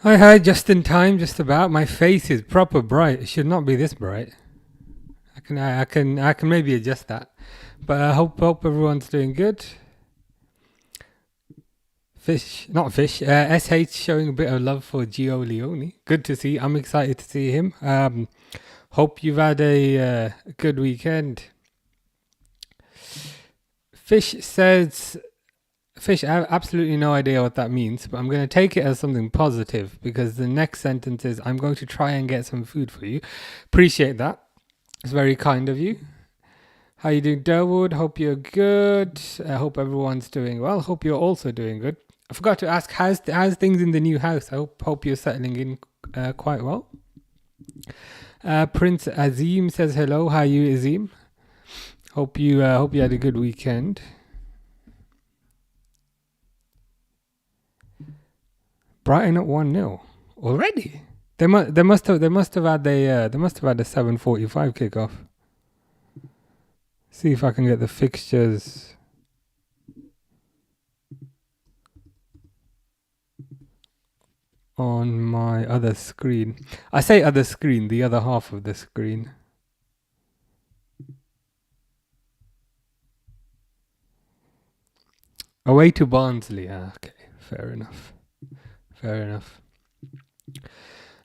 Hi, just in time, just about. My face is proper bright. It should not be this bright. I can maybe adjust that. But I hope everyone's doing good. Fish, not fish. SH showing a bit of love for Gio Leone. Good to see. I'm excited to see him. Hope you've had a good weekend. Fish says, Fish, I have absolutely no idea what that means, but I'm going to take it as something positive because the next sentence is, I'm going to try and get some food for you. Appreciate that. It's very kind of you. How you doing, Derwood? Hope you're good. I hope everyone's doing well. Hope you're also doing good. I forgot to ask, how's things in the new house? I hope you're settling in quite well. Prince Azim says hello. How are you, Azim? Hope you had a good weekend. Brighton at 1-0 already. They must have had a 7:45 kickoff. See if I can get the fixtures. On my other screen. I say other screen, the other half of the screen. Away to Barnsley. Okay, fair enough.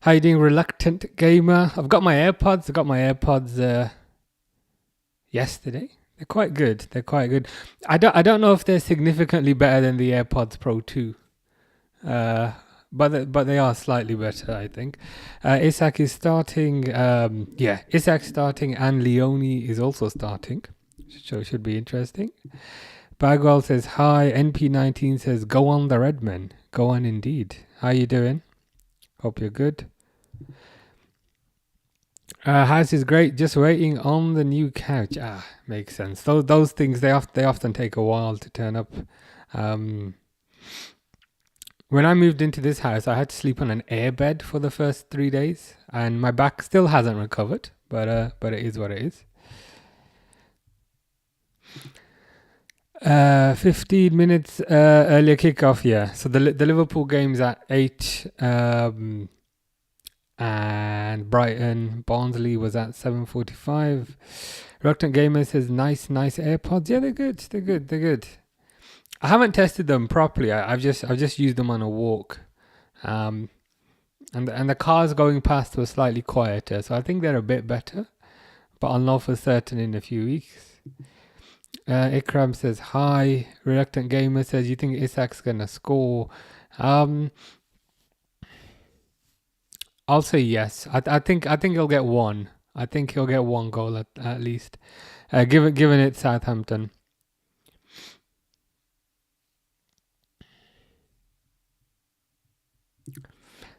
How you doing, reluctant gamer? I've got my AirPods. I got my AirPods yesterday. They're quite good. I don't know if they're significantly better than the AirPods Pro 2. But they are slightly better, I think. Isak is starting. Isak's starting, and Leone is also starting. So it should be interesting. Bagwell says hi. NP19 says go on the Redmen. Go on indeed. How you doing? Hope you're good. House is great. Just waiting on the new couch. Makes sense. Those things they often take a while to turn up. When I moved into this house, I had to sleep on an airbed for the first 3 days, and my back still hasn't recovered. But it is what it is. 15 minutes earlier kickoff. Yeah. So the Liverpool game's at 8. And Barnsley was at 7:45. Reluctant Gamer says nice AirPods. Yeah, they're good. I haven't tested them properly. I've just used them on a walk, and the cars going past were slightly quieter, so I think they're a bit better. But I'll know for certain in a few weeks. Ikram says hi. Reluctant Gamer says, you think Isak's gonna score? I'll say yes. I think he'll get one. I think he'll get one goal at least. Given it Southampton.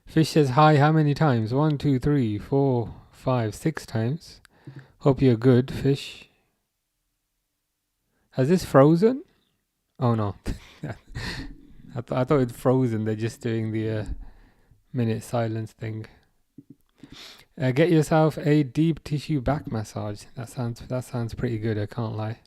Fish says hi. How many times? 1, 2, 3, 4, 5, 6 times. Hope you're good, Fish. Has this frozen? Oh no. I thought it's frozen. They're just doing the minute silence thing. Get yourself a deep tissue back massage. That sounds pretty good. I can't lie.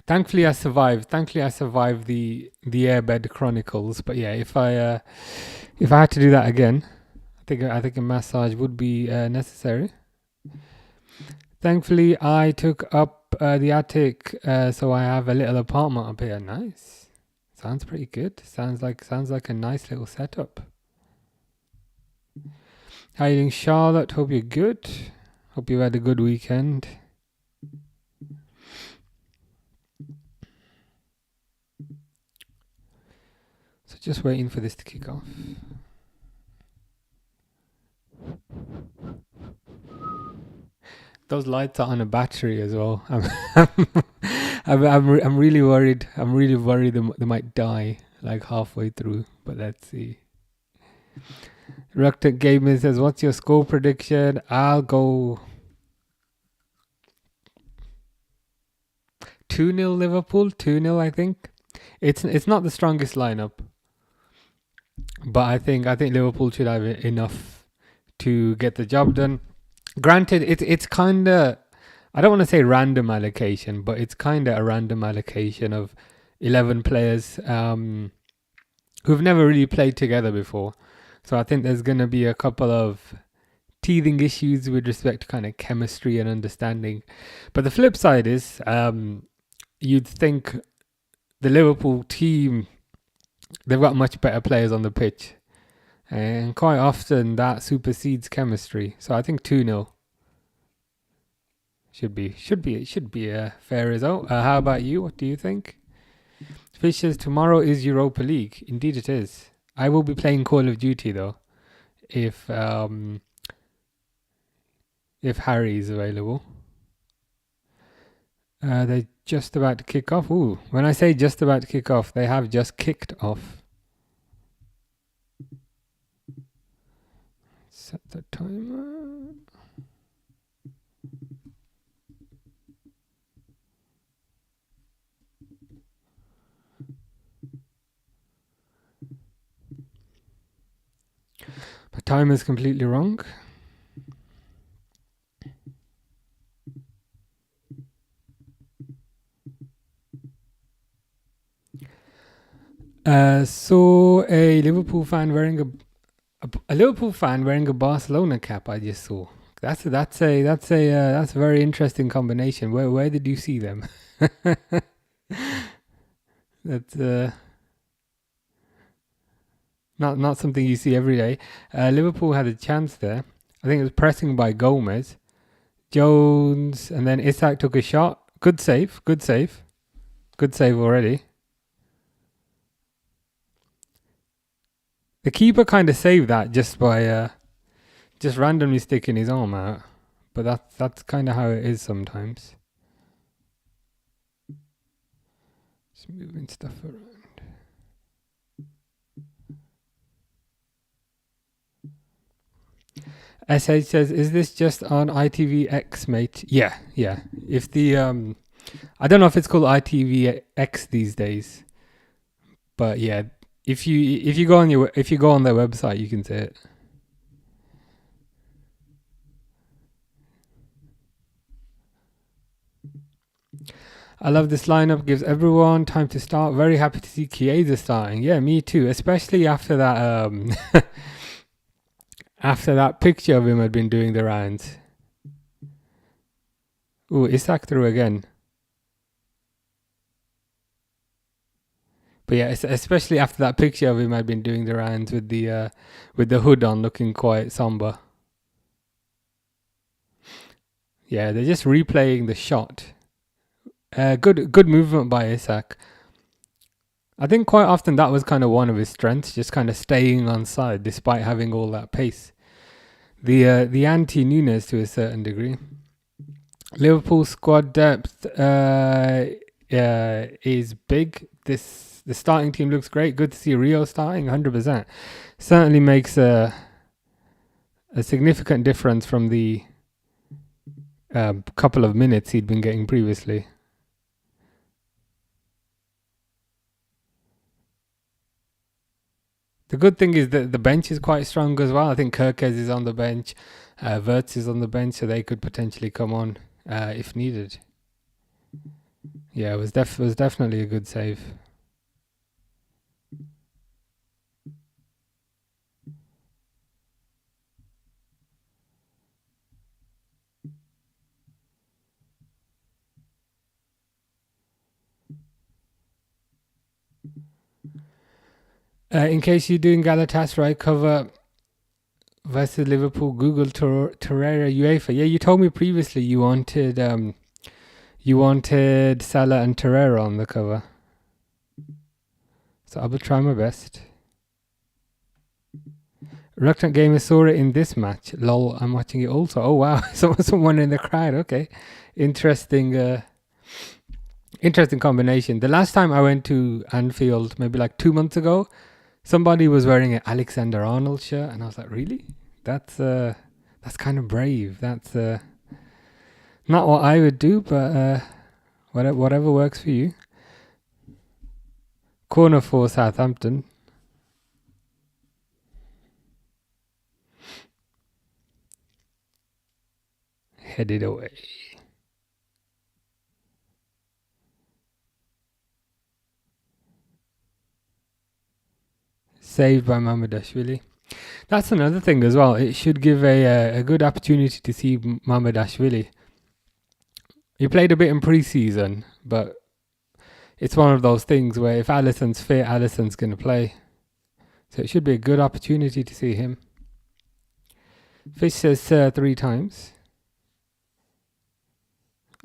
Thankfully, I survived the Airbed Chronicles. But yeah, if I had to do that again, I think a massage would be necessary. Thankfully, I took up the attic, so I have a little apartment up here. Nice. Sounds pretty good. Sounds like a nice little setup. How you doing, Charlotte? Hope you're good. Hope you had a good weekend. So just waiting for this to kick off. Those lights are on a battery as well. I'm really worried. They might die like halfway through. But let's see. Reluctant Gamer says, "What's your score prediction?" I'll go 2-0 Liverpool. 2-0, I think. It's not the strongest lineup, but I think Liverpool should have enough to get the job done. Granted, it's kind of, I don't want to say random allocation, but it's kind of a random allocation of 11 players who've never really played together before. So I think there's going to be a couple of teething issues with respect to kind of chemistry and understanding. But the flip side is you'd think the Liverpool team, they've got much better players on the pitch. And quite often that supersedes chemistry. So I think 2-0 should be a fair result. How about you? What do you think? Fishers, tomorrow is Europa League. Indeed it is. I will be playing Call of Duty though, if Harry is available. They're just about to kick off. Ooh, when I say just about to kick off, they have just kicked off. Set the timer. My time is completely wrong. Saw a Liverpool fan wearing a Liverpool fan wearing a Barcelona cap. I just saw. That's a very interesting combination. Where did you see them? That's not something you see every day. Liverpool had a chance there. I think it was pressing by Gomez, Jones, and then Isak took a shot. Good save already. The keeper kind of saved that just by just randomly sticking his arm out, but that's kind of how it is sometimes. Just moving stuff around. SH says, "Is this just on ITVX, mate?" Yeah. If the I don't know if it's called ITVX these days, but yeah, if you go on their website, you can see it. I love this lineup. Gives everyone time to start. Very happy to see Chiesa starting. Yeah, me too. Especially after that after that picture of him had been doing the rounds. Ooh, Isak through again. But yeah, especially after that picture of him had been doing the rounds with the hood on, looking quite somber. Yeah, they're just replaying the shot. Good movement by Isak. I think quite often that was kind of one of his strengths, just kind of staying on side despite having all that pace. The anti-Nunes to a certain degree. Liverpool squad depth is big. The starting team looks great. Good to see Rio starting 100%. Certainly makes a significant difference from the couple of minutes he'd been getting previously. The good thing is that the bench is quite strong as well. I think Kirkes is on the bench, Wirtz is on the bench, so they could potentially come on if needed. Yeah, it was definitely a good save. In case you're doing Galatasaray cover versus Liverpool, Google Torreira UEFA. Yeah, you told me previously you wanted Salah and Torreira on the cover. So I will try my best. Reluctant Gamer saw it in this match. Lol, I'm watching it also. Oh wow, someone in the crowd. Okay, interesting. Interesting combination. The last time I went to Anfield, maybe like 2 months ago, somebody was wearing an Alexander Arnold shirt, and I was like, really? That's kind of brave. That's not what I would do, but whatever works for you. Corner for Southampton. Headed away. Saved by Mamardashvili. That's another thing as well. It should give a good opportunity to see Mamardashvili. He played a bit in pre-season, but it's one of those things where if Alisson's fit, Alisson's going to play. So it should be a good opportunity to see him. Fish says 3 times.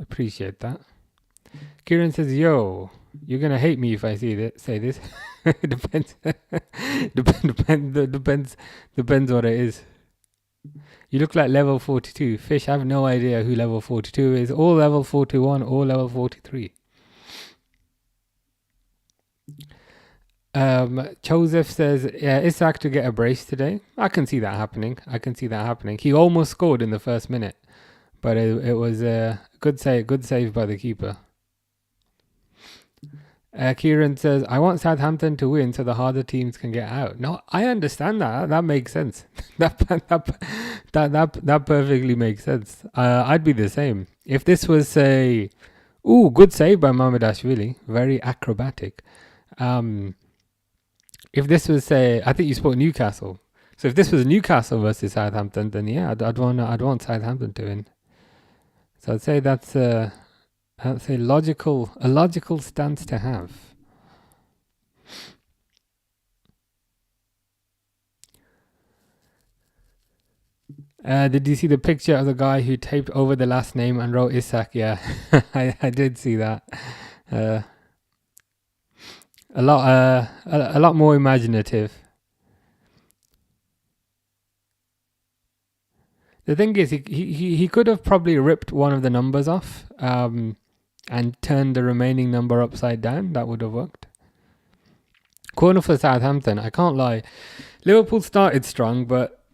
Appreciate that. Kieran says, yo, you're going to hate me if I say this. Depends. Depends what it is. You look like level 42. Fish, I have no idea who level 42 is. Or level 41 or level 43. Joseph says, yeah, Isak to get a brace today. I can see that happening. He almost scored in the first minute. But it was a good save by the keeper. Kieran says, I want Southampton to win so the harder teams can get out. No, I understand that. That makes sense. that perfectly makes sense. I'd be the same. If this was good save by Mamardashvili. Very acrobatic. If this was I think you spoke Newcastle. So if this was Newcastle versus Southampton, then yeah, I'd want Southampton to win. So I'd say that's a logical stance to have. Did you see the picture of the guy who taped over the last name and wrote Isak? Yeah, I did see that. A lot more imaginative. The thing is, he could have probably ripped one of the numbers off and turned the remaining number upside down. That would have worked. Corner for Southampton. I can't lie. Liverpool started strong, but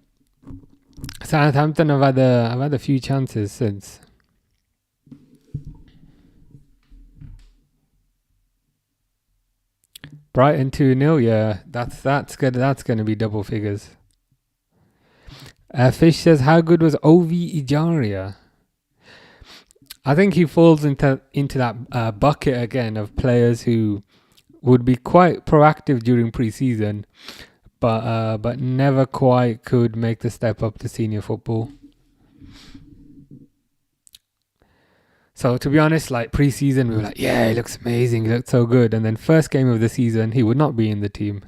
Southampton have had a few chances since. Brighton 2-0. Yeah, that's good. That's going to be double figures. Fish says, how good was Ovi Ijaria? I think he falls into that bucket again of players who would be quite proactive during pre-season, but never quite could make the step up to senior football. So to be honest, like pre-season, we were like, yeah, he looks amazing, he looks so good. And then first game of the season, he would not be in the team.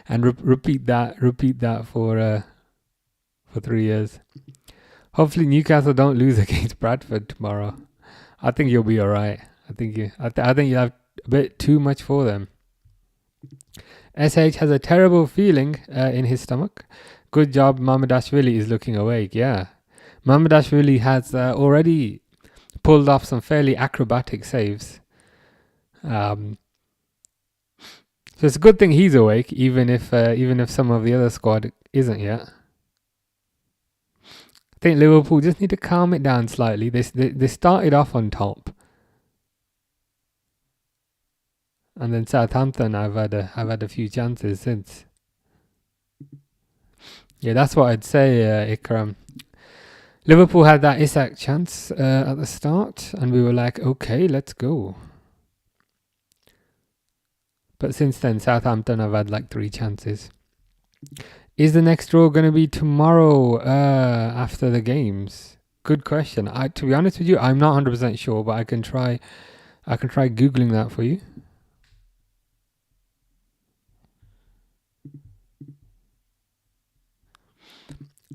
And repeat that for 3 years. Hopefully Newcastle don't lose against Bradford tomorrow. I think you'll be all right. I think you have a bit too much for them. SH has a terrible feeling in his stomach. Good job, Mamardashvili is looking awake. Yeah, Mamardashvili has already pulled off some fairly acrobatic saves. So it's a good thing he's awake, even if some of the other squad isn't yet. I think Liverpool just need to calm it down slightly. They started off on top, and then Southampton I've had a few chances since. Yeah, that's what I'd say, Ikram. Liverpool had that Isak chance at the start, and we were like, okay, let's go. But since then, Southampton have had like 3 chances. Is the next draw going to be tomorrow after the games? Good question. To be honest with you, I'm not 100% sure, but I can try Googling that for you.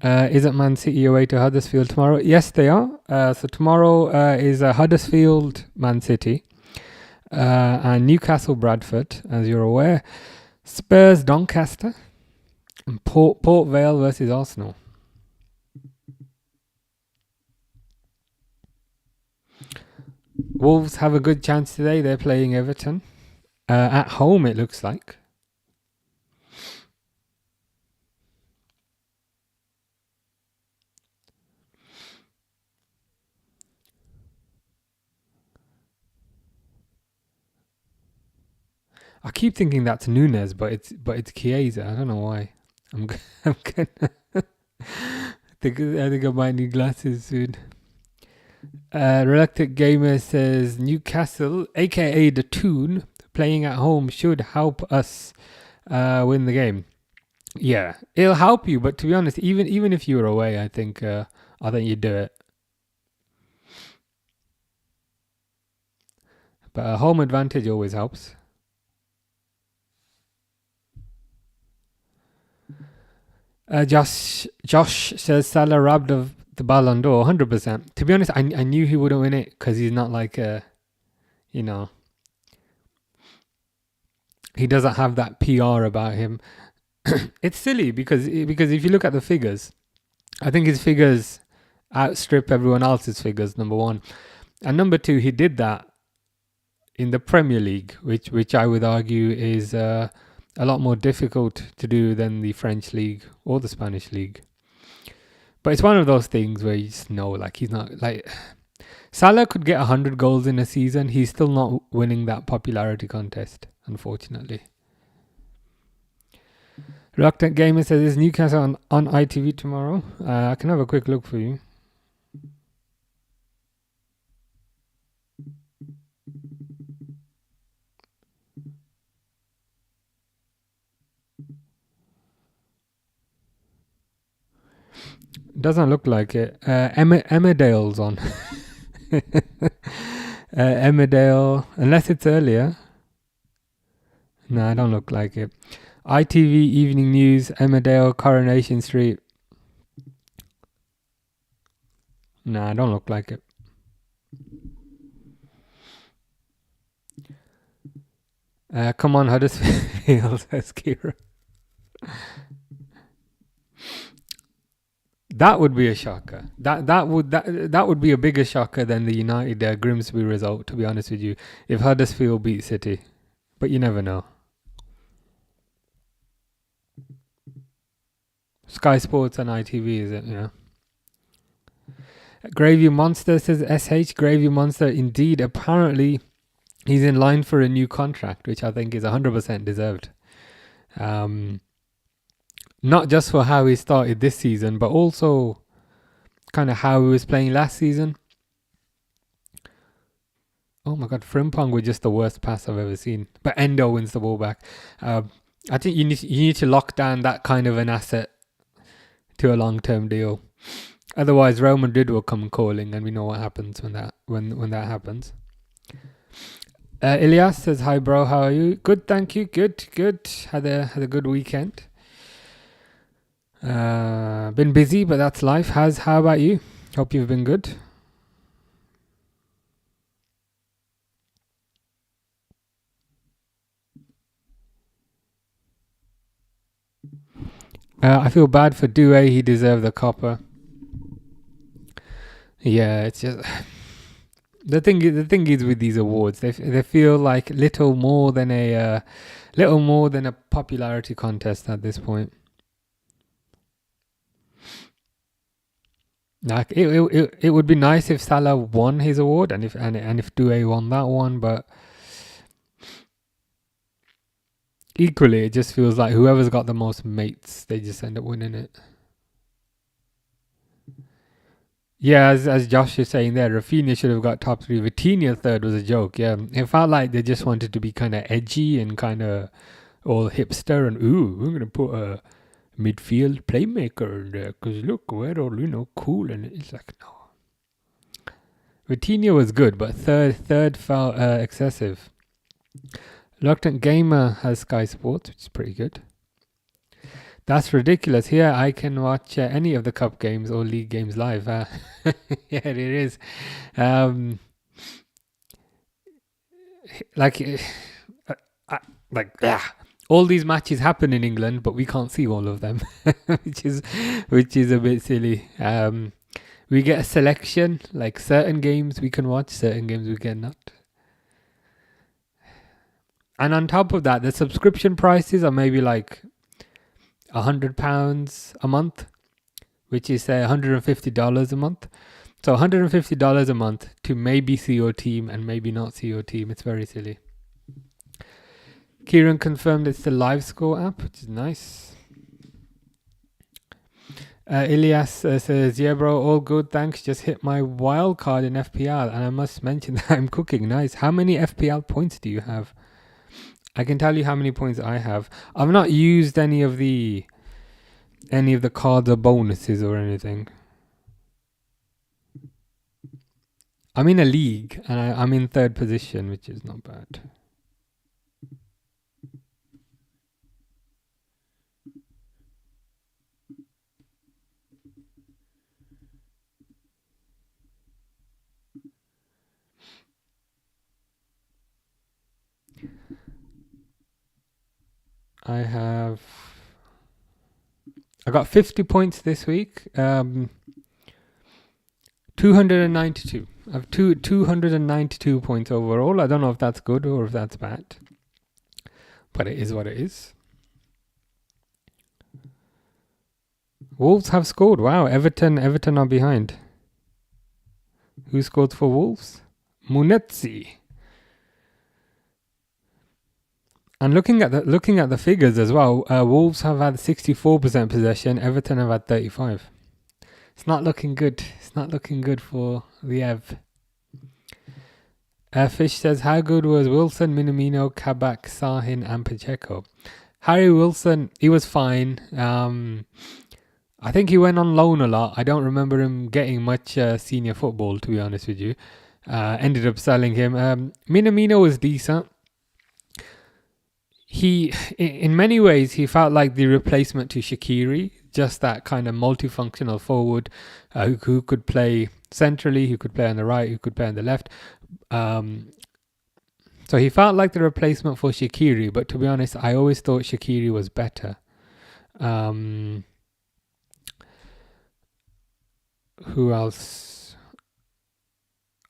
Isn't Man City away to Huddersfield tomorrow? Yes, they are. So tomorrow is Huddersfield, Man City, and Newcastle, Bradford, as you're aware. Spurs, Doncaster, and Port Vale versus Arsenal. Wolves have a good chance today. They're playing Everton at home, it looks like. I keep thinking that's Nunes, but it's Chiesa. I don't know why. I'm gonna I think I might need glasses soon. Reluctant Gamer says Newcastle, aka the Toon, playing at home should help us win the game. Yeah, it'll help you. But to be honest, even if you were away, I think you'd do it. But home advantage always helps. Josh says Salah robbed of the Ballon d'Or, 100%. To be honest, I knew he wouldn't win it because he's not like you know, he doesn't have that PR about him. It's silly because if you look at the figures, I think his figures outstrip everyone else's figures. Number one, and number two, he did that in the Premier League, which I would argue is a lot more difficult to do than the French League or the Spanish League. But it's one of those things where you just know, like, he's not like Salah could get 100 goals in a season. He's still not winning that popularity contest, unfortunately. Reluctant Gamer says, is Newcastle on ITV tomorrow? I can have a quick look for you. Doesn't look like it. Emmerdale's on. Emmerdale, unless it's earlier. No, I don't look like it. ITV Evening News, Emmerdale, Coronation Street. No, I don't look like it. Come on, Huddersfield, says Kira. That would be a shocker. That would be a bigger shocker than the United Grimsby result, to be honest with you, if Huddersfield beat City. But you never know. Sky Sports and ITV, is it? Yeah. Gravy Monster says SH. Gravy Monster, indeed. Apparently, he's in line for a new contract, which I think is 100% deserved. Not just for how he started this season, but also kind of how he was playing last season. Oh my God, Frimpong was just the worst pass I've ever seen. But Endo wins the ball back. I think you need to lock down that kind of an asset to a long-term deal. Otherwise, Real Madrid will come calling, and we know what happens when that happens. Ilyas says, "Hi, bro. How are you? Good, thank you. Good. Had a good weekend. Been busy, but that's life. How about you? Hope you've been good." I feel bad for Doué. He deserved the copper. Yeah, it's just the thing is with these awards, they feel like little more than a popularity contest at this point. Like it would be nice if Salah won his award and if Doué won that one, but equally it just feels like whoever's got the most mates, they just end up winning it. Yeah, as Josh is saying there, Rafinha should have got top 3. Vitinha third was a joke. Yeah, it felt like they just wanted to be kind of edgy and kind of all hipster and we're gonna put a midfield playmaker in there because look, we're all cool, and it's like no. Vitinha was good, but third felt excessive. Reluctant Gamer has Sky Sports, which is pretty good. That's ridiculous. Here I can watch any of the cup games or league games live. Yeah, it is. All these matches happen in England, but we can't see all of them, which is a bit silly. We get a selection, like certain games we can watch, certain games we cannot. And on top of that, the subscription prices are maybe like £100 a month, which is $150 a month. So $150 a month to maybe see your team and maybe not see your team. It's very silly. Kieran confirmed it's the live score app, which is nice. Ilyas says, yeah, bro, all good, thanks. Just hit my wild card in FPL, and I must mention that I'm cooking. Nice. How many FPL points do you have? I can tell you how many points I have. I've not used any of the cards or bonuses or anything. I'm in a league and I'm in 3rd position, which is not bad. I got 50 points this week. 292. I have 292 points overall. I don't know if that's good or if that's bad, but it is what it is. Wolves have scored. Wow, Everton are behind. Who scored for Wolves? Munetsi. And looking at the figures as well, Wolves have had 64% possession. Everton have had 35. It's not looking good. It's not looking good for the Ev. Fish says, how good was Wilson, Minamino, Kabak, Sahin and Pacheco? Harry Wilson, he was fine. I think he went on loan a lot. I don't remember him getting much senior football, to be honest with you. Ended up selling him. Minamino was decent. He, in many ways, he felt like the replacement to Shaqiri, just that kind of multifunctional forward who could play centrally, who could play on the right, who could play on the left. So he felt like the replacement for Shaqiri, but to be honest, I always thought Shaqiri was better. Who else?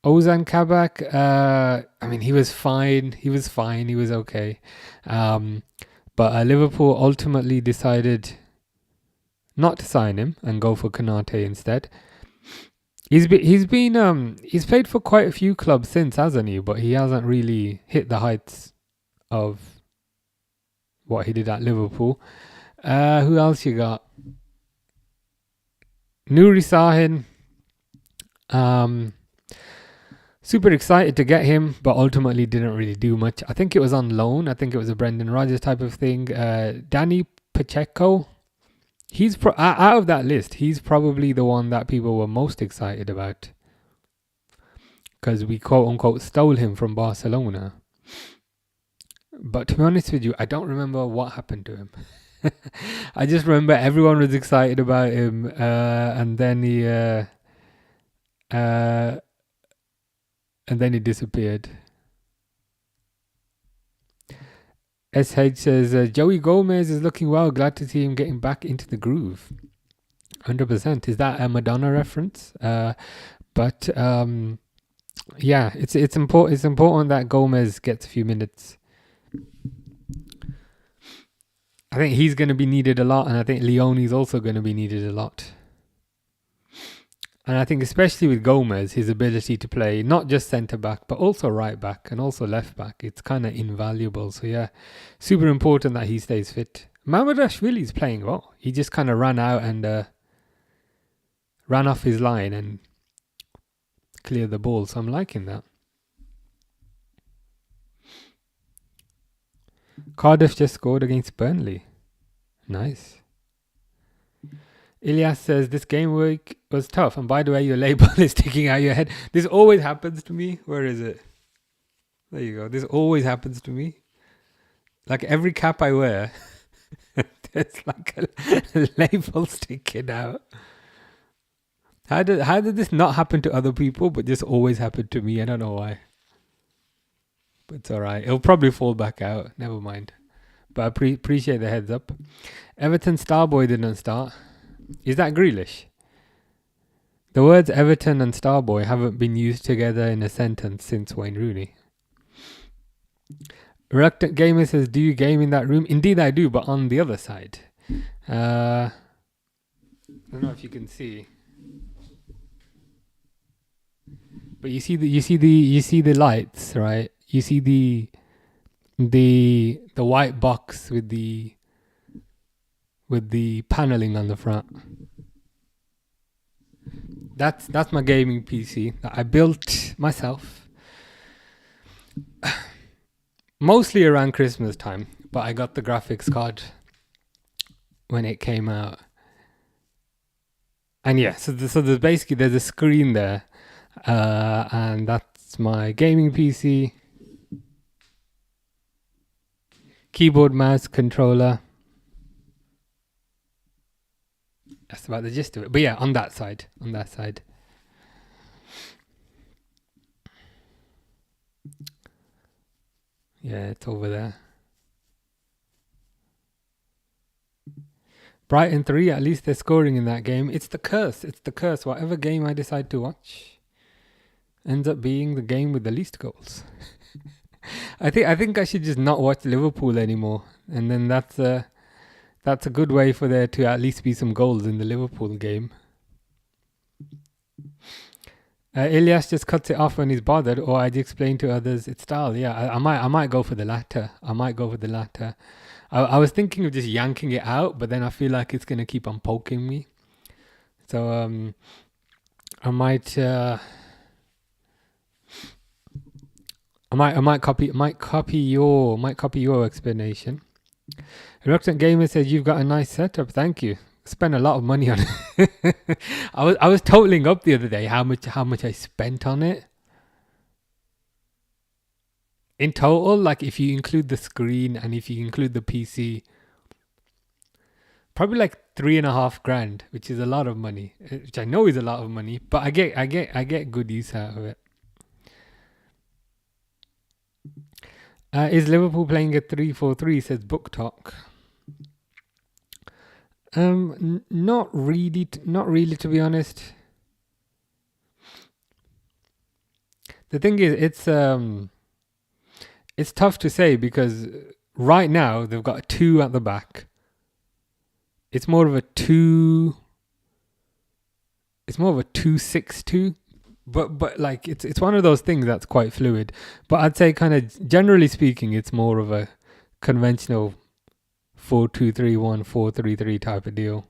Ozan Kabak, I mean, he was fine. He was okay. But Liverpool ultimately decided not to sign him and go for Konate instead. He's played for quite a few clubs since, hasn't he? But he hasn't really hit the heights of what he did at Liverpool. Who else you got? Nuri Sahin. Super excited to get him, but ultimately didn't really do much. I think it was on loan. I think it was a Brendan Rodgers type of thing. Danny Pacheco. He's out of that list, he's probably the one that people were most excited about, because we quote unquote stole him from Barcelona. But to be honest with you, I don't remember what happened to him. I just remember everyone was excited about him, and then he disappeared. SH says, Joey Gomez is looking well. Glad to see him getting back into the groove. 100%. Is that a Madonna reference? But yeah, it's important. It's important that Gomez gets a few minutes. I think he's going to be needed a lot, and I think Leone's also going to be needed a lot. And I think especially with Gomez, his ability to play not just centre-back, but also right-back and also left-back, it's kind of invaluable. So yeah, super important that he stays fit. Mamadashvili's playing well. He just kind of ran out and ran off his line and cleared the ball. So I'm liking that. Cardiff just scored against Burnley. Nice. Ilyas says, this game week was tough. And by the way, your label is sticking out your head. This always happens to me. Where is it? There you go. This always happens to me. Like every cap I wear, there's like a label sticking out. How did this not happen to other people, but just always happen to me? I don't know why. But it's alright. It'll probably fall back out. Never mind. But I appreciate the heads up. Everton Starboy didn't start. Is that Grealish? The words Everton and Starboy haven't been used together in a sentence since Wayne Rooney. Reluctant Gamer says, do you game in that room? Indeed I do, but on the other side. I don't know if you can see. But you see the lights, right? You see the white box with the paneling on the front. That's my gaming PC that I built myself. Mostly around Christmas time, but I got the graphics card when it came out. And yeah, so there's basically there's a screen there, and that's my gaming PC, keyboard, mouse, controller. That's about the gist of it. But yeah, on that side. Yeah, it's over there. Brighton 3, at least they're scoring in that game. It's the curse. Whatever game I decide to watch ends up being the game with the least goals. I think I should just not watch Liverpool anymore. And then that's a good way for there to at least be some goals in the Liverpool game. Ilyas just cuts it off when he's bothered, or I'd explain to others it's style. Yeah, I might go for the latter. I was thinking of just yanking it out, but then I feel like it's gonna keep on poking me. So I might copy your explanation. Reluctant Gamer says you've got a nice setup. Thank you. Spent a lot of money on it. I was totaling up the other day how much I spent on it. In total, like if you include the screen and if you include the PC, probably like $3,500, which is a lot of money. Which I know is a lot of money, but I get good use out of it. Is Liverpool playing a 3-4-3? Says Book Talk. Not really, to be honest. The thing is, it's tough to say because right now they've got 2 at the back. It's more of a 2-6-2, but like it's one of those things that's quite fluid. But I'd say kind of generally speaking, it's more of a conventional 4-2-3-1, 4-3-3 type of deal.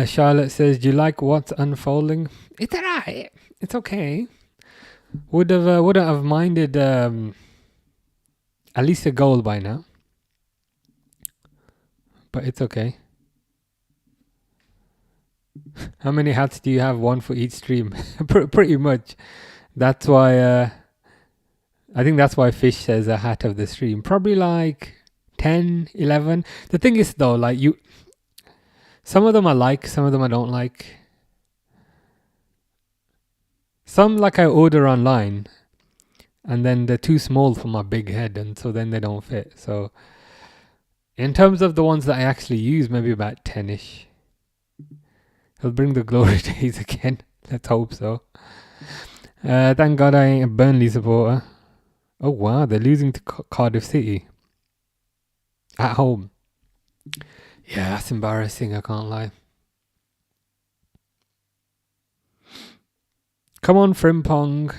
Charlotte says, "Do you like what's unfolding?" It's alright. It's okay. Wouldn't have minded at least a goal by now, but it's okay. How many hats do you have? One for each stream. Pretty much. That's why. I think that's why Fish says a hat of the stream. Probably like 10, 11. The thing is though, like some of them I like, some of them I don't like. Some like I order online, and then they're too small for my big head, and so then they don't fit. So in terms of the ones that I actually use, maybe about 10ish. He'll bring the glory days again. Let's hope so. Thank God I ain't a Burnley supporter. Oh wow, they're losing to Cardiff City at home. Yeah, that's embarrassing, I can't lie. Come on, Frimpong.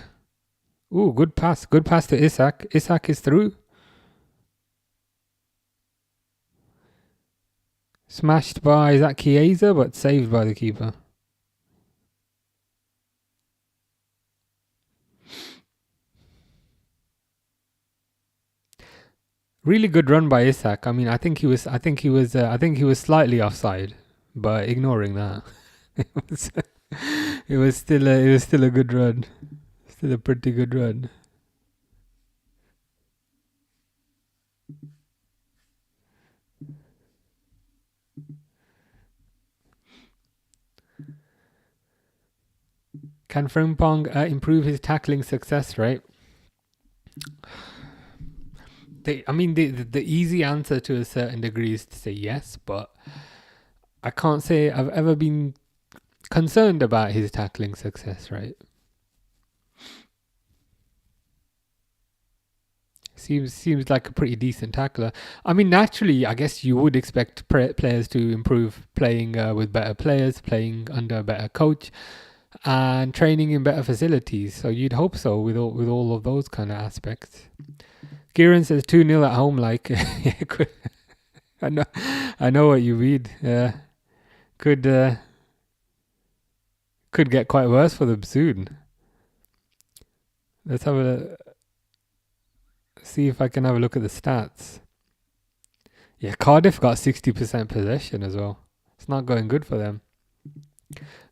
Ooh, good pass to Isak. Isak is through. Smashed by, is that Chiesa, but saved by the keeper. Really good run by Isak. I mean, I think he was slightly offside, but ignoring that, it was still a good run. Still a pretty good run. Can Frimpong improve his tackling success rate? The easy answer to a certain degree is to say yes, but I can't say I've ever been concerned about his tackling success rate. Seems like a pretty decent tackler. I mean, naturally, I guess you would expect players to improve playing with better players, playing under a better coach. and training in better facilities. So you'd hope so with all of those kind of aspects. Kieran says 2-0 at home. Like, I know what you mean. Could could get quite worse for them soon. Let's see if I can have a look at the stats. Yeah, Cardiff got 60% possession as well. It's not going good for them.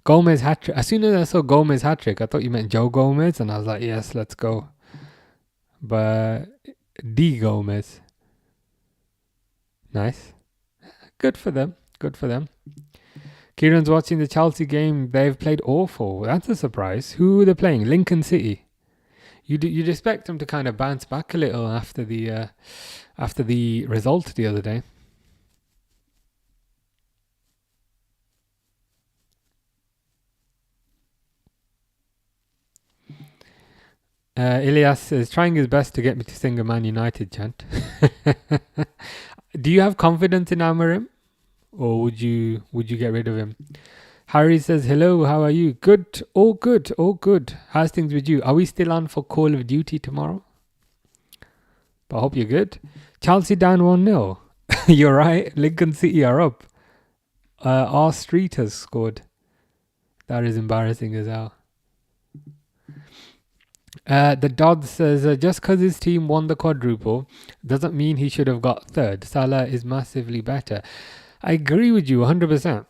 Gomez hat-trick. As soon as I saw Gomez hat-trick, I thought you meant Joe Gomez, and I was like, yes, let's go. But D Gomez. Nice. Good for them. Good for them. Kieran's watching the Chelsea game. They've played awful. That's a surprise. Who are they playing? Lincoln City. You'd expect them to kind of bounce back a little after the result the other day. Ilias is trying his best to get me to sing a Man United chant. Do you have confidence in Amarim, or would you get rid of him? Harry says, hello, how are you? Good, all good, all good. How's things with you? Are we still on for Call of Duty tomorrow? But I hope you're good. Chelsea down 1-0. You're right. Lincoln City are up. R Street has scored. That is embarrassing as hell. The Dodd says, just because his team won the quadruple doesn't mean he should have got third. Salah is massively better. I agree with you 100%.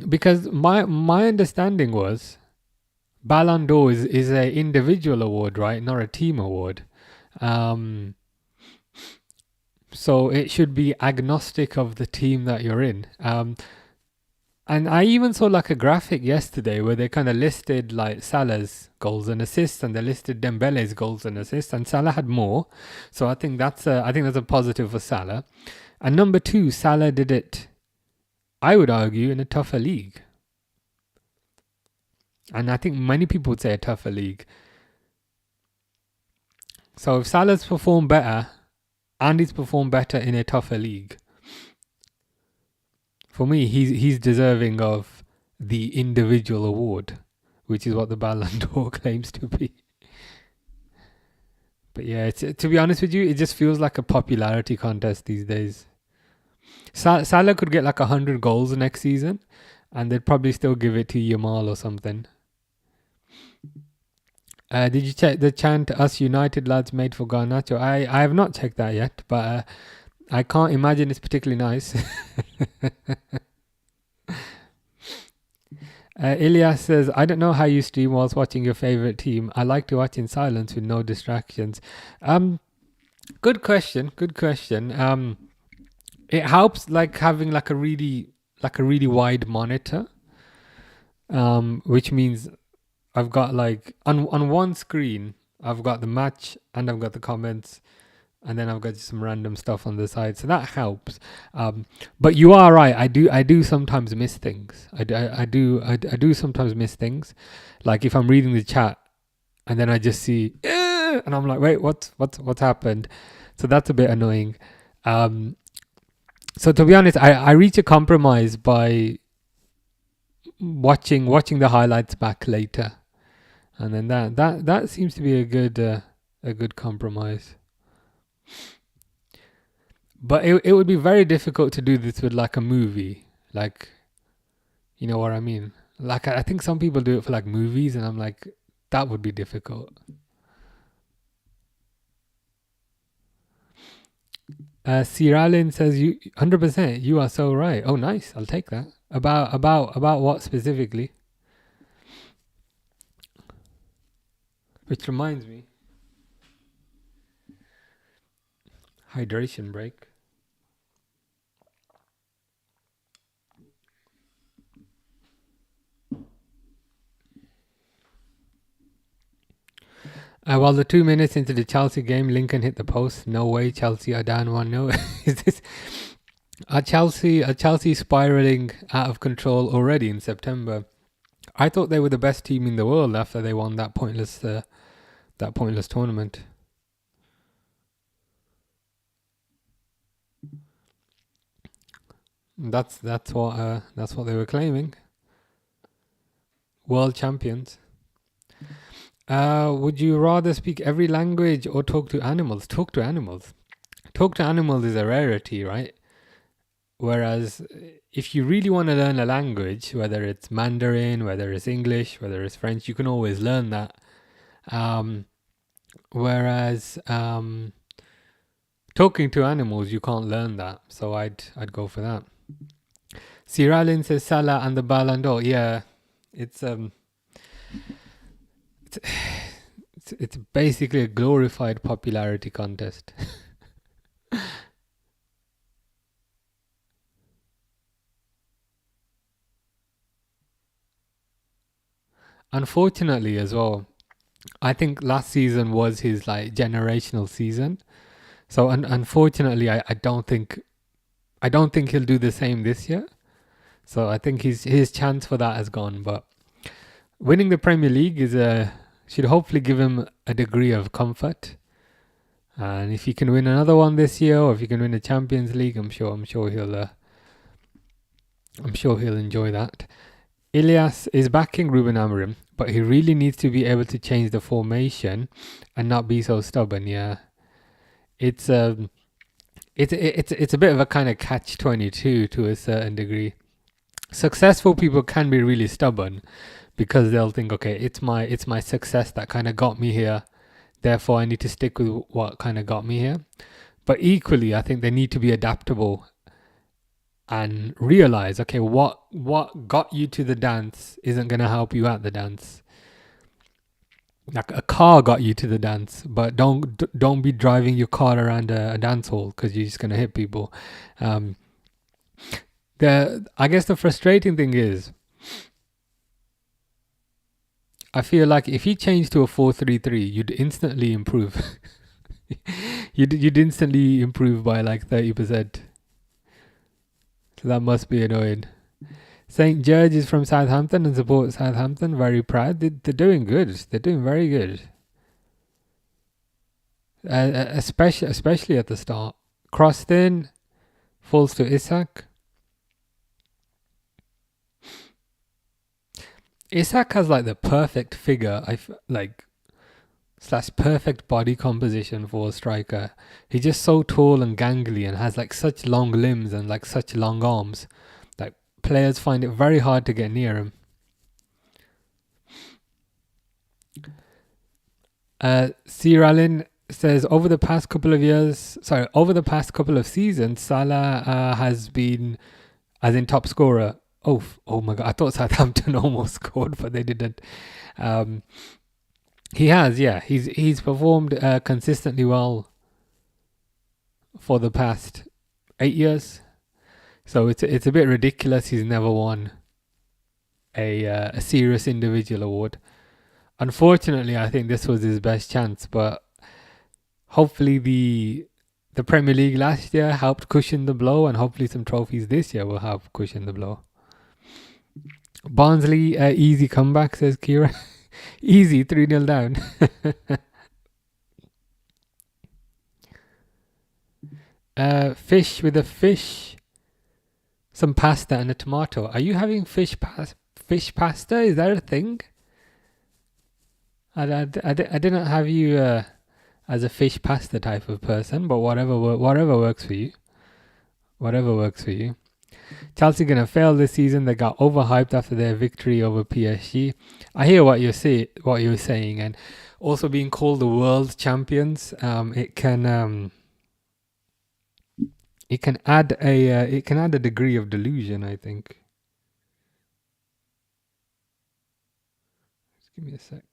Because my understanding was Ballon d'Or is an individual award, right? Not a team award. So it should be agnostic of the team that you're in. And I even saw like a graphic yesterday where they kind of listed like Salah's goals and assists, and they listed Dembele's goals and assists, and Salah had more. So I think that's a positive for Salah. And number two, Salah did it, I would argue, in a tougher league. And I think many people would say a tougher league. So if Salah's performed better, and he's performed better in a tougher league, for me, he's deserving of the individual award, which is what the Ballon d'Or claims to be. But yeah, to be honest with you, it just feels like a popularity contest these days. Salah could get like 100 goals next season, and they'd probably still give it to Yamal or something. Did you check the chant "Us United lads made for Garnacho"? I have not checked that yet, but I can't imagine it's particularly nice. Ilias says, I don't know how you stream whilst watching your favorite team. I like to watch in silence with no distractions. Good question. It helps like having like a really wide monitor, which means I've got like on one screen I've got the match and I've got the comments, and then I've got some random stuff on the side, so that helps. But you are right. I do sometimes miss things. I do sometimes miss things. Like if I'm reading the chat and then I just see, and I'm like, wait, what's happened? So that's a bit annoying. So to be honest, I reach a compromise by watching the highlights back later, and then that seems to be a good compromise. But it would be very difficult to do this with like a movie. Like, you know what I mean? Like, I think some people do it for like movies, and I'm like, that would be difficult. Siralin says, you 100%, you are so right. Oh, nice. I'll take that. About what specifically? Which reminds me, hydration break. While the 2 minutes into the Chelsea game, Lincoln hit the post. No way, Chelsea are down 1-0. Are Chelsea spiraling out of control already in September? I thought they were the best team in the world after they won that pointless tournament. That's what they were claiming. World champions. Would you rather speak every language or talk to animals? Talk to animals. Talk to animals is a rarity, right? Whereas if you really want to learn a language, whether it's Mandarin, whether it's English, whether it's French, you can always learn that. Whereas talking to animals, you can't learn that. So I'd go for that. Siralin says Salah and the Ballon d'Or. Yeah, it's it's basically a glorified popularity contest. Unfortunately, as well, I think last season was his like generational season. So unfortunately, I don't think he'll do the same this year. So I think his chance for that has gone. But winning the Premier League should hopefully give him a degree of comfort. And if he can win another one this year, or if he can win the Champions League, I'm sure he'll enjoy that. Ilias is backing Ruben Amorim, but he really needs to be able to change the formation and not be so stubborn. Yeah, it's a bit of a kind of catch-22 to a certain degree. Successful people can be really stubborn because they'll think, okay, it's my success that kind of got me here, therefore I need to stick with what kind of got me here. But equally, I think they need to be adaptable and realize, okay, what got you to the dance isn't going to help you at the dance. Like a car got you to the dance, but don't be driving your car around a dance hall because you're just going to hit people. I guess the frustrating thing is, I feel like if he changed to a 4-3-3, you'd instantly improve. you'd instantly improve by like 30%. So that must be annoying. St. George is from Southampton and supports Southampton. Very proud. They're doing good. They're doing very good. Especially at the start. Crossed in, falls to Isak. Isak has like the perfect figure. Slash perfect body composition for a striker. He's just so tall and gangly and has like such long limbs and like such long arms. Like players find it very hard to get near him. Siralin says over the past couple of seasons, Salah has been as in top scorer. Oh my god! I thought Southampton almost scored, but they didn't. He has, yeah. He's performed consistently well for the past 8 years. So it's a bit ridiculous. He's never won a serious individual award. Unfortunately, I think this was his best chance, but hopefully the Premier League last year helped cushion the blow, and hopefully some trophies this year will help cushion the blow. Barnsley, easy comeback, says Kira. Easy, 3-0 down. Fish with a fish, some pasta and a tomato. Are you having fish pasta? Is that a thing? I didn't have you as a fish pasta type of person, but whatever works for you. Whatever works for you. Chelsea gonna fail this season. They got overhyped after their victory over PSG. I hear what you're saying, and also being called the world champions. It can add a degree of delusion, I think. Just give me a sec.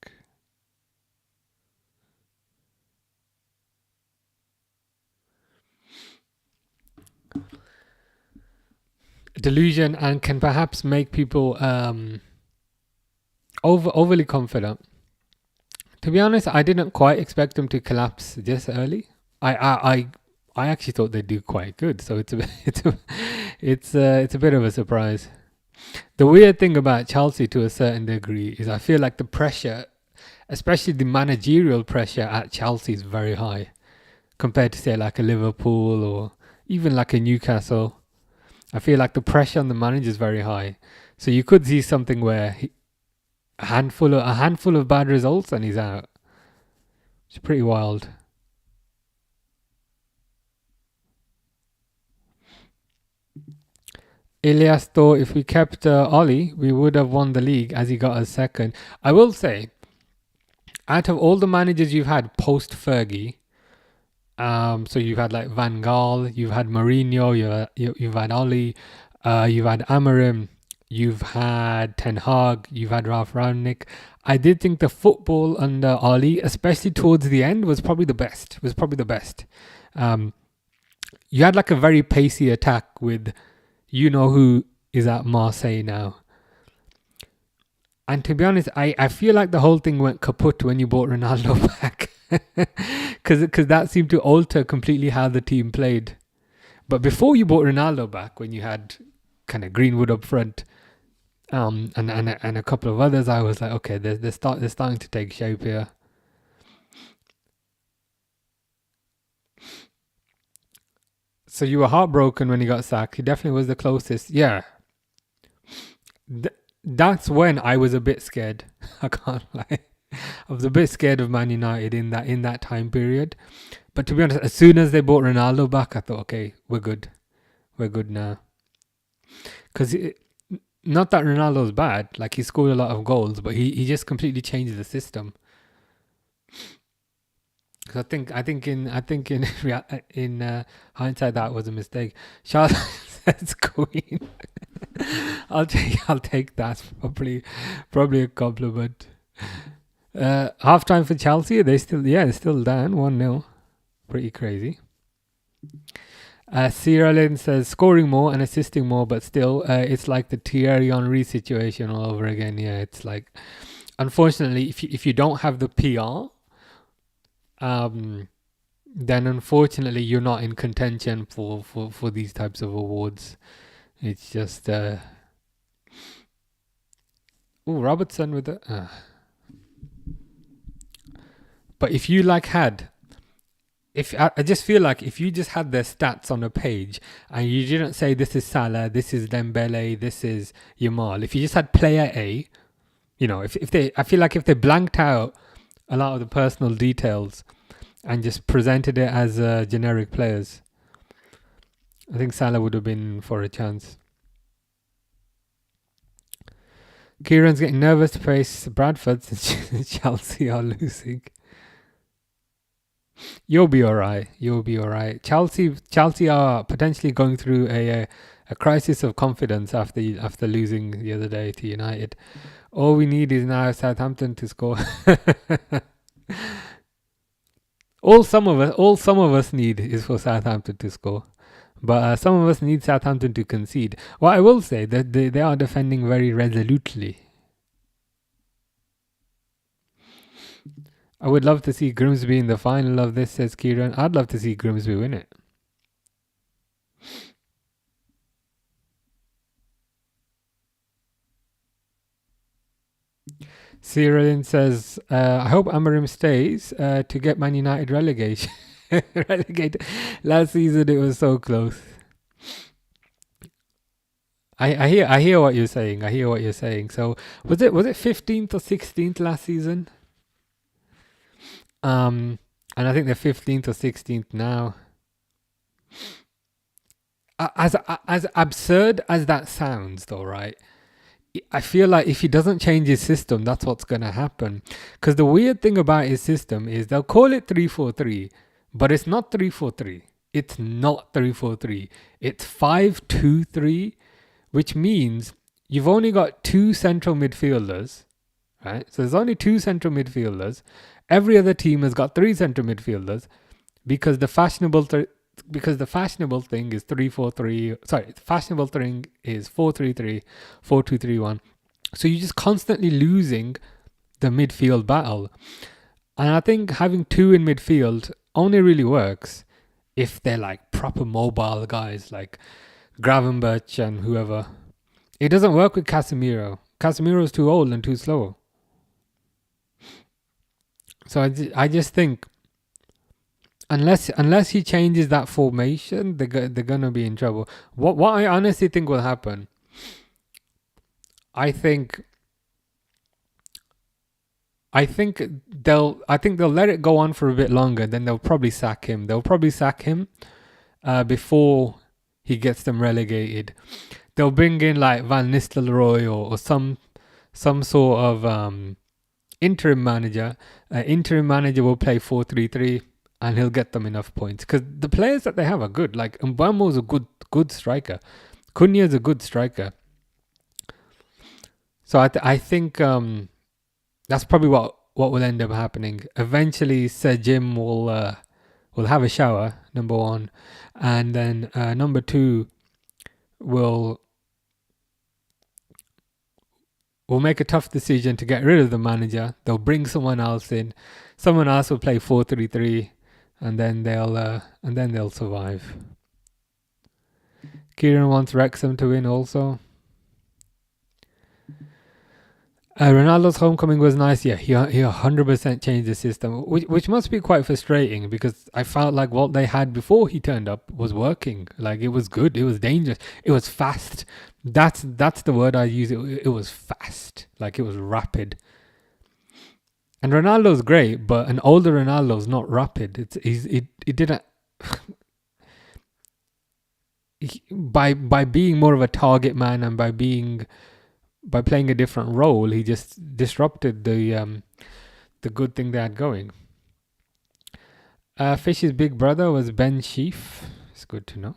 Delusion, and can perhaps make people overly confident. To be honest, I didn't quite expect them to collapse this early. I actually thought they'd do quite good, so it's a bit of a surprise. The weird thing about Chelsea to a certain degree is I feel like the pressure, especially the managerial pressure at Chelsea, is very high compared to say like a Liverpool or even like a Newcastle. I feel like the pressure on the manager is very high. So you could see something where a handful of bad results and he's out. It's pretty wild. Elias thought if we kept Ollie, we would have won the league as he got us second. I will say, out of all the managers you've had post Fergie, so you've had like Van Gaal, you've had Mourinho, you've had Ollie, you've had Amarim, you've had Ten Hag, you've had Ralph Rangnick. I did think the football under Ollie, especially towards the end, was probably the best. Um, you had like a very pacey attack with you know who is at Marseille now. And to be honest, I feel like the whole thing went kaput when you bought Ronaldo back. Because that seemed to alter completely how the team played. But before you bought Ronaldo back, when you had kind of Greenwood up front, and a couple of others, I was like, okay, they're starting to take shape here. So you were heartbroken when he got sacked. He definitely was the closest. Yeah, that's when I was a bit scared. I can't lie. I was a bit scared of Man United in that time period. But to be honest, as soon as they brought Ronaldo back, I thought, okay, we're good. We're good now. Because not that Ronaldo's bad, like he scored a lot of goals, but he just completely changed the system. 'Cause I think in hindsight that was a mistake. Charlotte says Queen. I'll take that. Probably a compliment. Half time for Chelsea. They're still down 1-0. Pretty crazy. Sierra Lynn says scoring more and assisting more, but still, it's like the Thierry Henry situation all over again. Yeah, it's like, unfortunately, if you don't have the PR, then unfortunately you're not in contention for these types of awards. It's just, Robertson with the. But if you if I just feel like if you just had their stats on a page and you didn't say this is Salah, this is Dembele, this is Yamal. If you just had player A, I feel like if they blanked out a lot of the personal details and just presented it as generic players, I think Salah would have been for a chance. Kieran's getting nervous to face Bradford since Chelsea are losing. You'll be all right. Chelsea are potentially going through a crisis of confidence after losing the other day to United. All we need is now Southampton to score. all some of us need is for Southampton to score, but some of us need Southampton to concede. Well, I will say that they are defending very resolutely. I would love to see Grimsby in the final of this, says Kieran. I'd love to see Grimsby win it. Cyril says, I hope Amarim stays to get Man United relegation. Relegated. Last season it was so close. I hear what you're saying. So was it 15th or 16th last season? And I think they're 15th or 16th now. As absurd as that sounds, though, right? I feel like if he doesn't change his system, that's what's going to happen. Because the weird thing about his system is they'll call it 3-4-3, but it's not 3-4-3. It's not 3-4-3. It's 5-2-3, which means you've only got two central midfielders, right? So there's only two central midfielders. Every other team has got three central midfielders because the fashionable thing is 3-4-3. Sorry, the fashionable thing is 4-3-3, 4-2-3-1. So you're just constantly losing the midfield battle. And I think having two in midfield only really works if they're like proper mobile guys like Gravenberch and whoever. It doesn't work with Casemiro. Casemiro's too old and too slow. So I just think unless he changes that formation, they're gonna be in trouble. What I honestly think will happen, I think I think they'll let it go on for a bit longer. Then they'll probably sack him. They'll probably sack him before he gets them relegated. They'll bring in like Van Nistelrooy or some sort of interim manager. Interim manager will play 4-3-3 and he'll get them enough points because the players that they have are good. Like Mbeumo's a good striker. Cunha's a good striker. So I think that's probably what will end up happening. Eventually, Sir Jim will have a shower, number one, and then number two will make a tough decision to get rid of the manager. They'll bring someone else in. Someone else will play 4-3-3, and then they'll survive. Kieran wants Wrexham to win also. Ronaldo's homecoming was nice. Yeah, he 100% changed the system, which must be quite frustrating because I felt like what they had before he turned up was working. Like it was good, it was dangerous, it was fast. That's the word I use. It was fast, like it was rapid. And Ronaldo's great, but an older Ronaldo's not rapid. It didn't. By being more of a target man and by playing a different role, he just disrupted the good thing they had going. Fish's big brother was Ben Sheaf. It's good to know.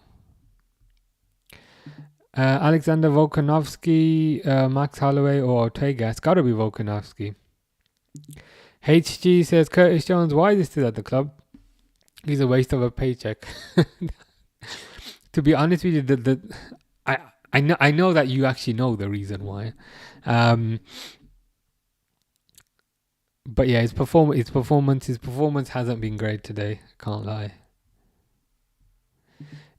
Alexander Volkanovski, Max Holloway, or Ortega. It's got to be Volkanovski. HG says, Curtis Jones, why is he still at the club? He's a waste of a paycheck. To be honest with you, I know that you actually know the reason why. But yeah, his performance hasn't been great today. Can't lie.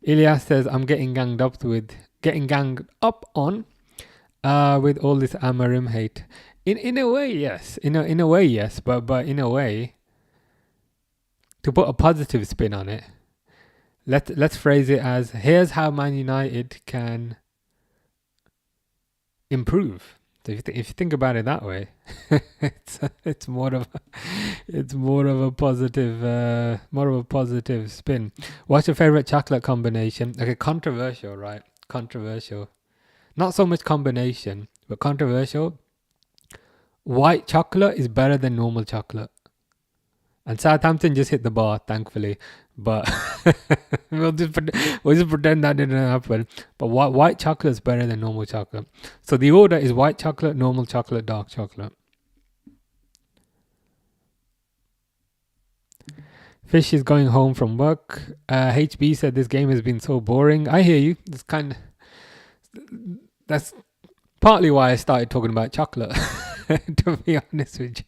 Ilyas says, I'm getting ganged up on with all this Amarim hate. In a way, yes. In a way, yes. But in a way, to put a positive spin on it, let's phrase it as, here's how Man United can improve. So if you think about it that way, it's more of a positive spin. What's your favorite chocolate combination? Okay, controversial, right? Controversial. Not so much combination, but controversial. White chocolate is better than normal chocolate. And Southampton just hit the bar, thankfully. But we'll just pretend that didn't happen. But white chocolate is better than normal chocolate. So the order is white chocolate, normal chocolate, dark chocolate. Fish is going home from work. HB said this game has been so boring. I hear you. That's partly why I started talking about chocolate. To be honest with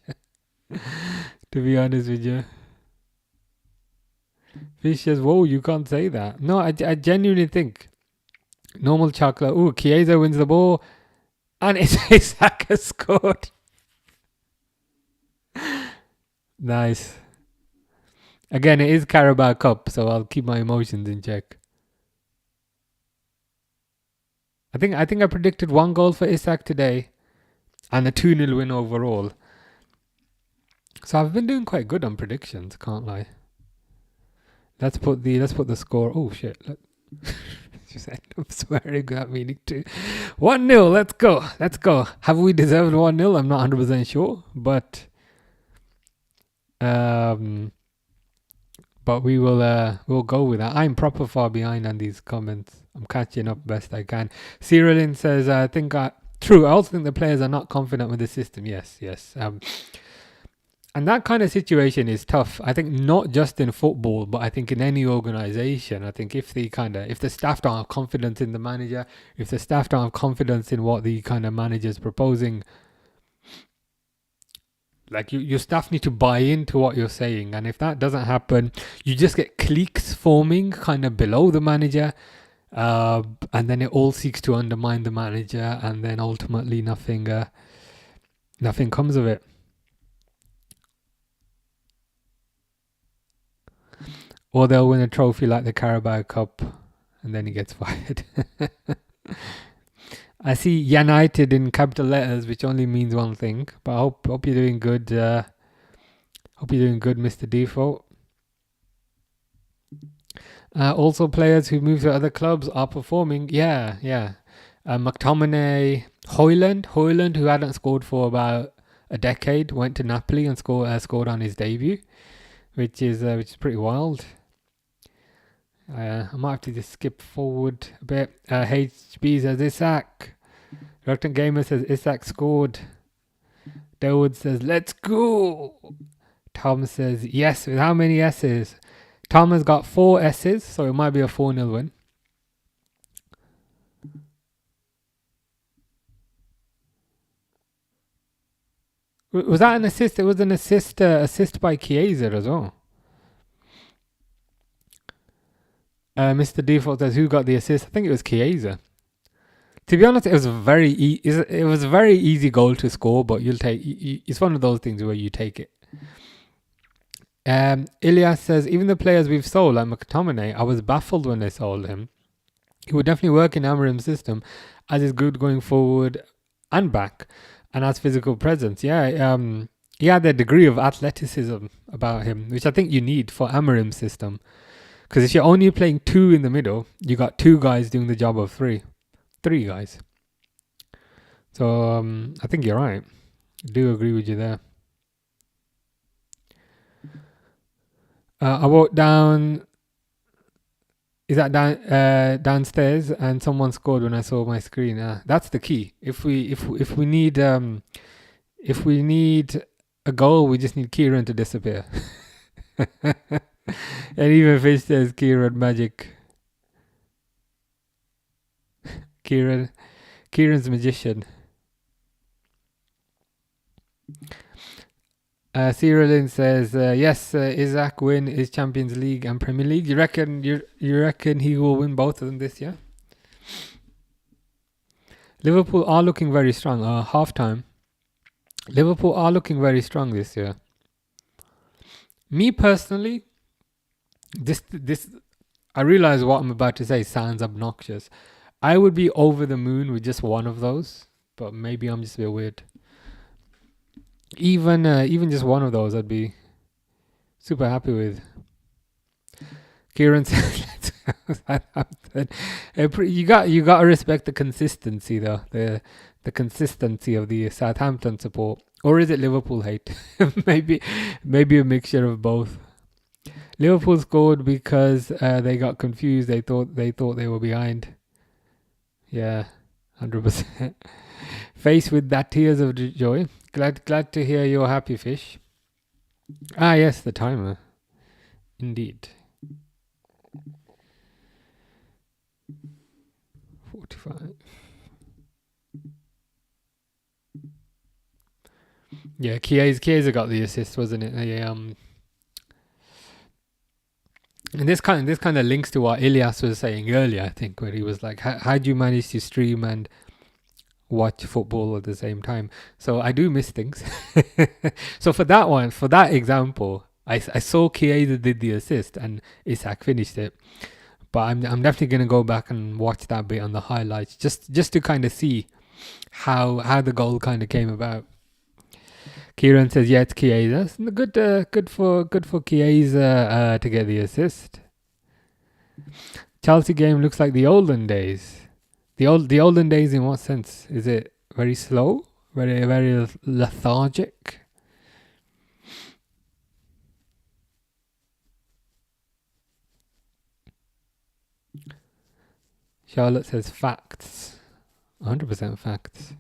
you. Fish says, whoa, you can't say that. No, I genuinely think normal chocolate. Ooh, Chiesa wins the ball. And Isak has scored. Nice. Again, it is Carabao Cup, so I'll keep my emotions in check. I think I predicted 1 goal for Isak today and a 2-0 win overall. So I've been doing quite good on predictions, can't lie. Let's put the score. Oh shit. Just end up swearing without meaning to. 1-0, let's go. Have we deserved 1-0? I'm not 100% sure, but we'll go with that. I'm proper far behind on these comments. I'm catching up best I can. Cyrilin says, true. I also think the players are not confident with the system. Yes. And that kind of situation is tough. I think not just in football, but I think in any organisation. I think if the staff don't have confidence in the manager, if the staff don't have confidence in what the kind of manager's proposing, like your staff need to buy into what you're saying. And if that doesn't happen, you just get cliques forming kind of below the manager. And then it all seeks to undermine the manager. And then ultimately nothing comes of it. Or they'll win a trophy like the Carabao Cup and then he gets fired. I see United in capital letters, which only means one thing. But I hope you're doing good. Hope you're doing good, Mr. Default. Also, players who move to other clubs are performing. Yeah. McTominay, Hoyland, who hadn't scored for about a decade, went to Napoli and scored on his debut, which is pretty wild. I might have to just skip forward a bit. HB says Isak. Reluctant Gamer says Isak scored. Dawood says let's go. Tom says yes. With how many S's? Tom has got 4 S's, so it might be a 4-0 win. Was that an assist? It was an assist by Chiesa as well. Mr. Default says who got the assist? I think it was Chiesa. To be honest, it was a very easy goal to score, but you'll take. It's one of those things where you take it. Ilyas says even the players we've sold, like McTominay, I was baffled when they sold him. He would definitely work in Amorim's system, as is good going forward and back, and has physical presence. Yeah, he had a degree of athleticism about him, which I think you need for Amorim's system. Because if you're only playing 2 in the middle, you got 2 guys doing the job of 3 guys. So I think you're right. I do agree with you there. I walked down. Is that downstairs? And someone scored when I saw my screen. That's the key. If we need a goal, we just need Kieran to disappear. And even Fish says Kieran magic. Kieran's magician. Cyril says yes. Isak win is Champions League and Premier League. You reckon he will win both of them this year? Liverpool are looking very strong. Half time. Liverpool are looking very strong this year. Me personally, this I realize what I'm about to say sounds obnoxious. I would be over the moon with just one of those, but maybe I'm just a bit weird. Even just one of those, I'd be super happy with. Kieran says, "You got to respect the consistency, though. The consistency of the Southampton support, or is it Liverpool hate? maybe a mixture of both." Liverpool scored because they got confused. They thought they were behind. Yeah, 100%. Faced with that tears of joy. Glad to hear you're happy, Fish. Yes, the timer. Indeed. 45. Yeah, Chiesa got the assist, wasn't it? And this kind of links to what Ilyas was saying earlier, I think, where he was like, how do you manage to stream and watch football at the same time? So I do miss things. So for that example, I saw Chiesa did the assist and Isak finished it. But I'm definitely going to go back and watch that bit on the highlights just to kind of see how the goal kind of came about. Kieran says, yeah, it's Chiesa. Good for Chiesa to get the assist. Chelsea game looks like the olden days. The olden days in what sense? Is it very slow? Very lethargic? Charlotte says facts. 100% facts.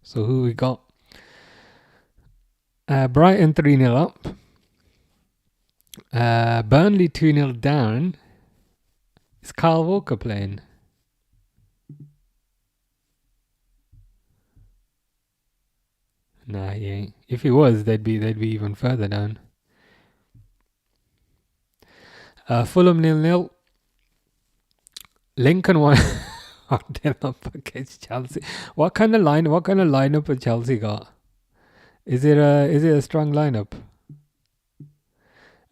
So who we got? Brighton 3-0 up. Burnley 2-0 down. Is Kyle Walker playing? Nah, he ain't. If he was, they'd be even further down. Fulham 0-0. Lincoln 1-0 up against Chelsea. What kind of lineup has Chelsea got? Is it a strong lineup?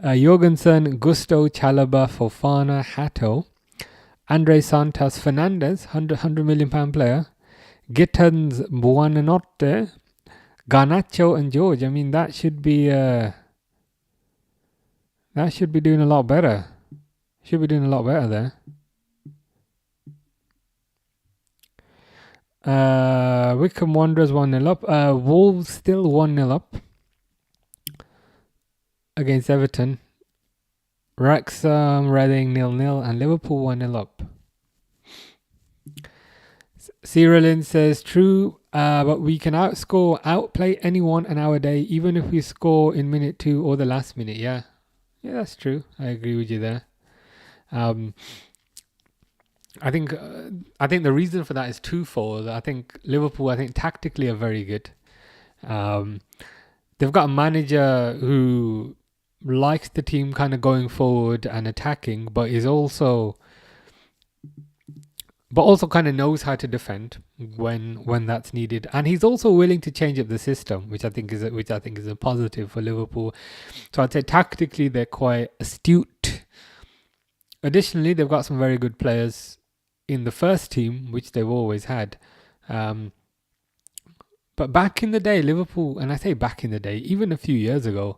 Jorgensen, Gusto, Chalobah, Fofana, Hato, Andre Santos, Fernandez, £100 million player, Gittins, Buonanotte, Garnacho, and George. I mean, that should be doing a lot better. Should be doing a lot better there. Wickham Wanderers 1-0 up. Wolves still 1-0 up against Everton. Wrexham, Reading 0-0, and Liverpool 1-0 up. Cyrillin says, true, but we can outplay anyone in our day, even if we score in minute 2 or the last minute. Yeah, that's true. I agree with you there. I think the reason for that is twofold. I think Liverpool, tactically are very good. They've got a manager who likes the team kind of going forward and attacking, but also kind of knows how to defend when that's needed. And he's also willing to change up the system, which I think is a positive for Liverpool. So I'd say tactically they're quite astute. Additionally, they've got some very good players in the first team, which they've always had. But back in the day, Liverpool, and I say back in the day, even a few years ago,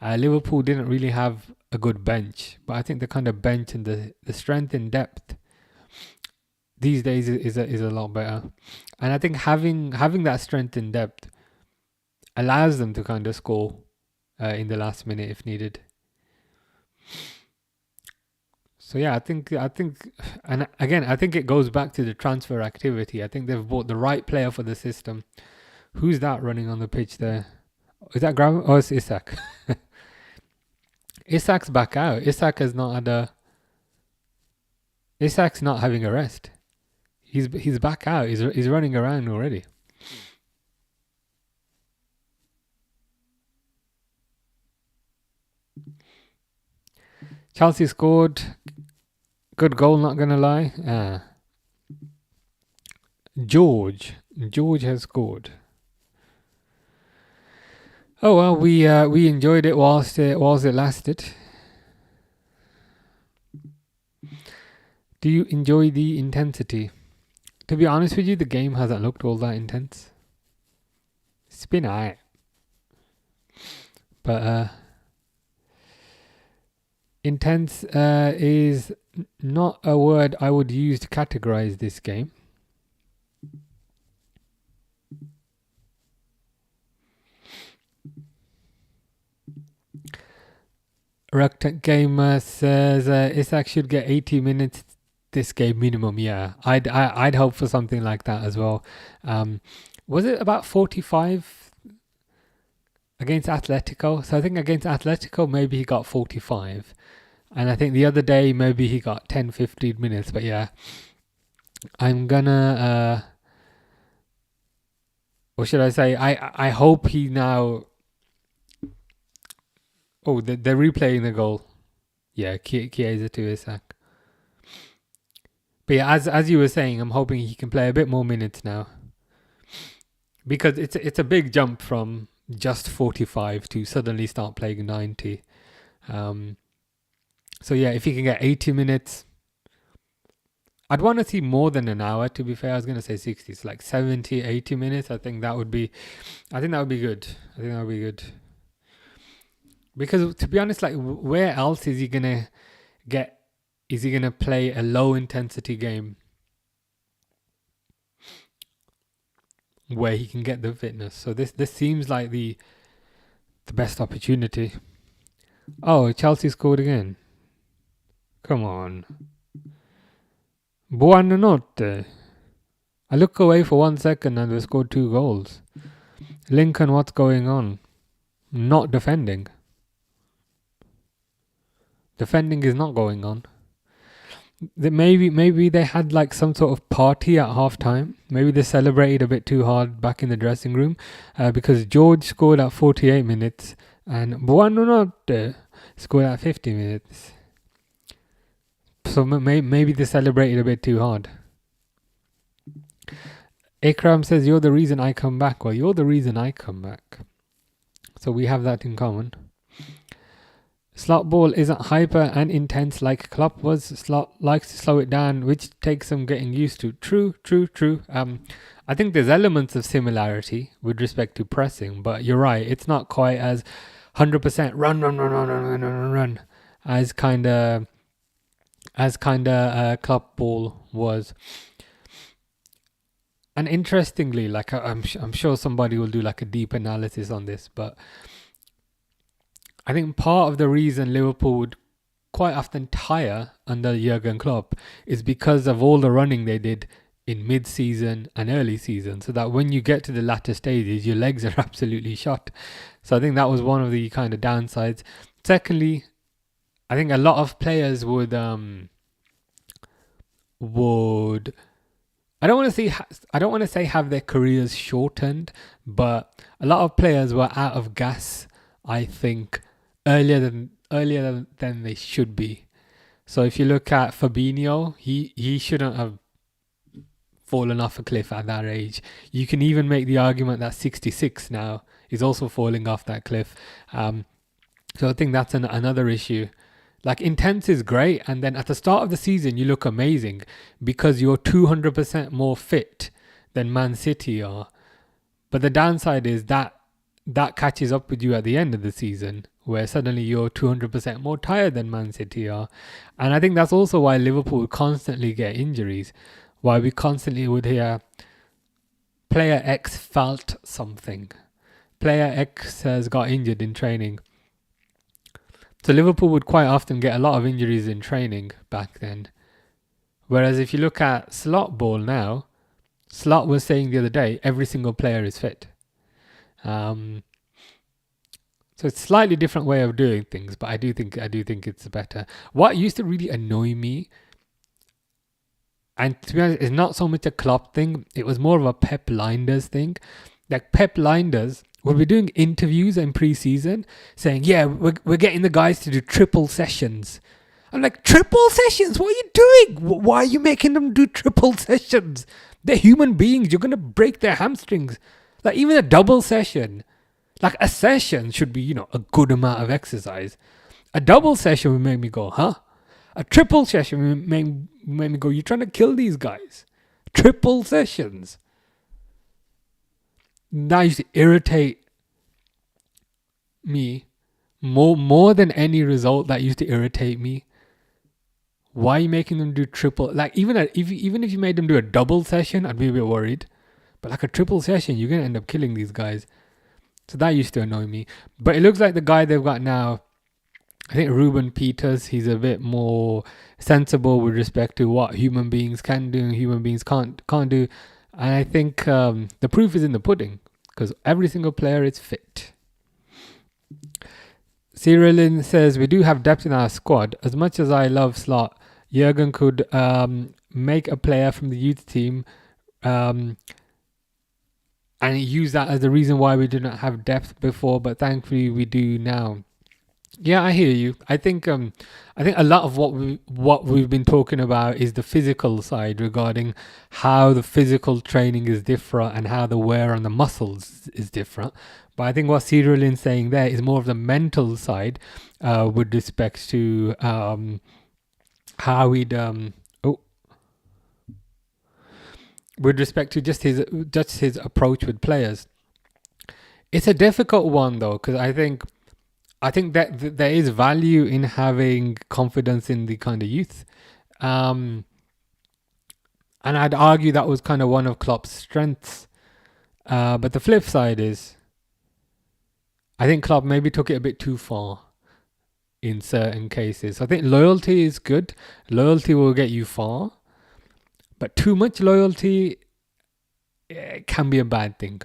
Liverpool didn't really have a good bench. But I think the kind of bench and the strength in depth these days is a lot better. And I think having that strength in depth allows them to kind of score in the last minute if needed. So yeah, I think, and again, I think it goes back to the transfer activity. I think they've bought the right player for the system. Who's that running on the pitch there? Is that Graham? Oh, it's Isak. Isak's back out. Isak's not having a rest. He's back out. He's running around already. Chelsea scored. Good goal, not gonna lie. George has scored. Oh well, we enjoyed it whilst it lasted. Do you enjoy the intensity? To be honest with you, the game hasn't looked all that intense. It's been alright, but intense is not a word I would use to categorize this game. Reluctant Gamer says Isak should get 80 minutes this game minimum. Yeah, I'd hope for something like that as well. Was it about 45 against Atletico? So I think against Atletico maybe he got 45. And I think the other day maybe he got 10-15 minutes. But yeah, I'm gonna... what should I say? I hope he now... Oh, they're replaying the goal. Yeah, Chiesa to Isak. But yeah, as you were saying, I'm hoping he can play a bit more minutes now. Because it's a big jump from just 45 to suddenly start playing 90. So yeah, if he can get 80 minutes... I'd want to see more than an hour, to be fair. I was going to say 60. It's like 70, 80 minutes. I think that would be good. Because to be honest, like, where else is he gonna play a low intensity game where he can get the fitness? So this seems like the best opportunity. Oh, Chelsea scored again. Come on. Buonanotte. I look away for 1 second and they scored 2 goals. Lincoln, what's going on? Not defending. Defending is not going on. Maybe they had like some sort of party at half time. Maybe they celebrated a bit too hard back in the dressing room because George scored at 48 minutes and Buonanotte scored at 50 minutes. So maybe they celebrated a bit too hard. Ikram says, you're the reason I come back. Well, you're the reason I come back. So we have that in common. Slot ball isn't hyper and intense like Klopp was. Slot likes to slow it down, which takes some getting used to. True, true, true. I think there's elements of similarity with respect to pressing, but you're right. It's not quite as 100% run, run, run, run, run, run, run, run as Klopp ball was. And interestingly, like I'm sure somebody will do like a deep analysis on this, but I think part of the reason Liverpool would quite often tire under Jurgen Klopp is because of all the running they did in mid-season and early season, so that when you get to the latter stages, your legs are absolutely shot. So I think that was one of the kind of downsides. Secondly, I think a lot of players would I don't want to say have their careers shortened, but a lot of players were out of gas, I think, earlier than they should be. So if you look at Fabinho, he shouldn't have fallen off a cliff at that age. You can even make the argument that 66 now is also falling off that cliff. So I think that's another issue. Like, intense is great, and then at the start of the season you look amazing because you're 200% more fit than Man City are. But the downside is that catches up with you at the end of the season, where suddenly you're 200% more tired than Man City are. And I think that's also why Liverpool constantly get injuries, why we constantly would hear player X felt something, player X has got injured in training. So Liverpool would quite often get a lot of injuries in training back then. Whereas if you look at slot ball now, Slot was saying the other day, every single player is fit. So it's a slightly different way of doing things, but I do think it's better. What used to really annoy me, and to be honest, it's not so much a Klopp thing, it was more of a Pep Linders thing. Like, Pep Linders will be doing interviews in pre-season saying, yeah, we're getting the guys to do triple sessions. I'm like, triple sessions? What are you doing? Why are you making them do triple sessions? They're human beings. You're going to break their hamstrings. Like, even a double session. Like, a session should be, a good amount of exercise. A double session would make me go, huh? A triple session would make me go, you're trying to kill these guys. Triple sessions. That used to irritate me more than any result. That used to irritate me. Why are you making them do triple? Like, even if you made them do a double session, I'd be a bit worried. But like a triple session, you're gonna end up killing these guys. So that used to annoy me. But it looks like the guy they've got now, I think Ruben Peters, he's a bit more sensible with respect to what human beings can do and human beings can't do. And I think the proof is in the pudding, because every single player is fit. Cyrilin says, we do have depth in our squad. As much as I love Slot, Jurgen could make a player from the youth team and use that as the reason why we did not have depth before, but thankfully we do now. Yeah, I hear you. I think a lot of what we've been talking about is the physical side, regarding how the physical training is different and how the wear on the muscles is different. But I think what Cyrilin's saying there is more of the mental side, with respect to how we'd with respect to just his approach with players. It's a difficult one though, because I think that there is value in having confidence in the kind of youth. And I'd argue that was kind of one of Klopp's strengths. But the flip side is, I think Klopp maybe took it a bit too far in certain cases. I think loyalty is good. Loyalty will get you far. But too much loyalty can be a bad thing.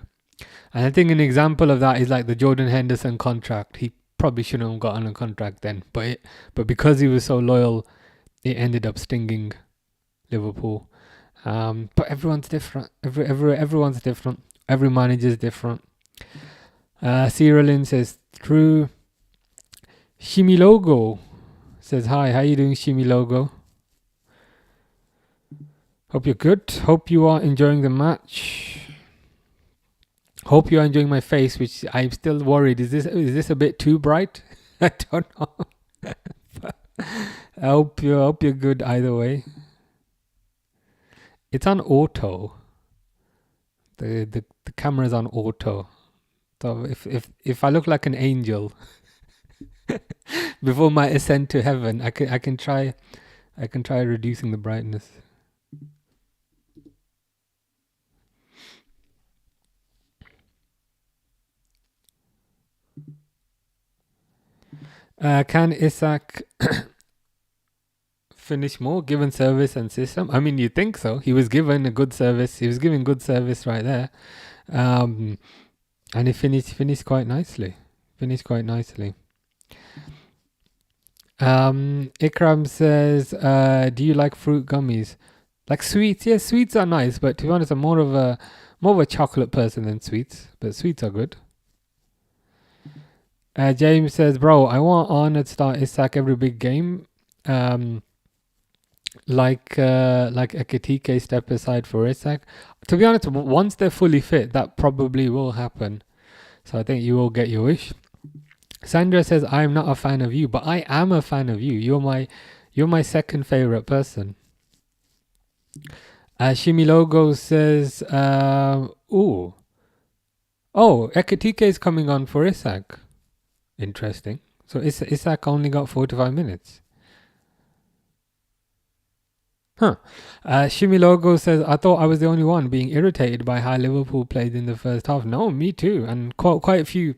And I think an example of that is like the Jordan Henderson contract. He probably shouldn't have gotten a contract then, but because he was so loyal, it ended up stinging Liverpool. But everyone's different. Everyone's different. Every manager's different. Cyrilin says, true. Shimilogo says, hi, how you doing, Shimilogo? Hope you're good. Hope you are enjoying the match. Hope you are enjoying my face, which I'm still worried. Is this a bit too bright? I don't know. I hope you're good either way. It's on auto. The camera's on auto. So if I look like an angel before my ascent to heaven, I can try reducing the brightness. Can Isak finish more given service and system? I mean, you think so. He was given a good service. He was giving good service right there, and he finished quite nicely. Ikram says, "Do you like fruit gummies? Like sweets? Yeah, sweets are nice, but to be honest, I'm more of a chocolate person than sweets. But sweets are good." James says, "Bro, I want Arnold to start Isak every big game. Like a Kitike step aside for Isak. To be honest, once they're fully fit, that probably will happen. So I think you will get your wish." Sandra says, "I am not a fan of you, but I am a fan of you. You're my second favorite person." Shimi Logo says, "Ooh, oh, Ekatike is coming on for Isak. Interesting. So Isak only got 45 minutes." Huh. Shimi Logo says, "I thought I was the only one being irritated by how Liverpool played in the first half." No, me too, and quite a few.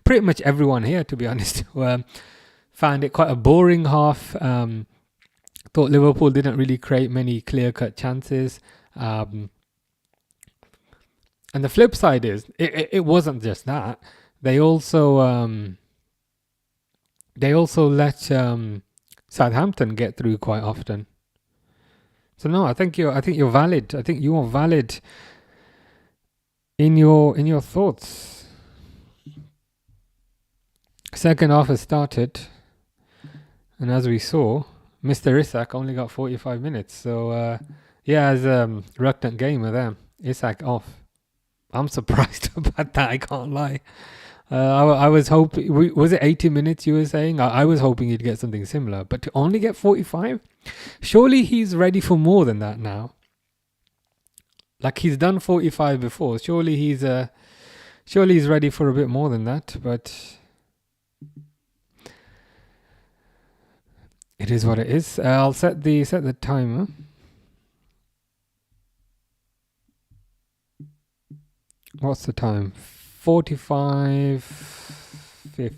Pretty much everyone here, to be honest, found it quite a boring half. Thought Liverpool didn't really create many clear-cut chances. And the flip side is, it wasn't just that. They also let Southampton get through quite often. So no, I think you're valid. I think you are valid in your thoughts. Second half has started, and as we saw, Mr. Isak only got 45 minutes. So yeah, as reluctant gamer there, Isak off. I'm surprised about that. I can't lie. I was hoping, was it 80 minutes you were saying? I was hoping he'd get something similar, but to only get 45? Surely he's ready for more than that now. Like, he's done 45 before. Surely he's ready for a bit more than that, but it is what it is. I'll set the timer. What's the time? 45:50.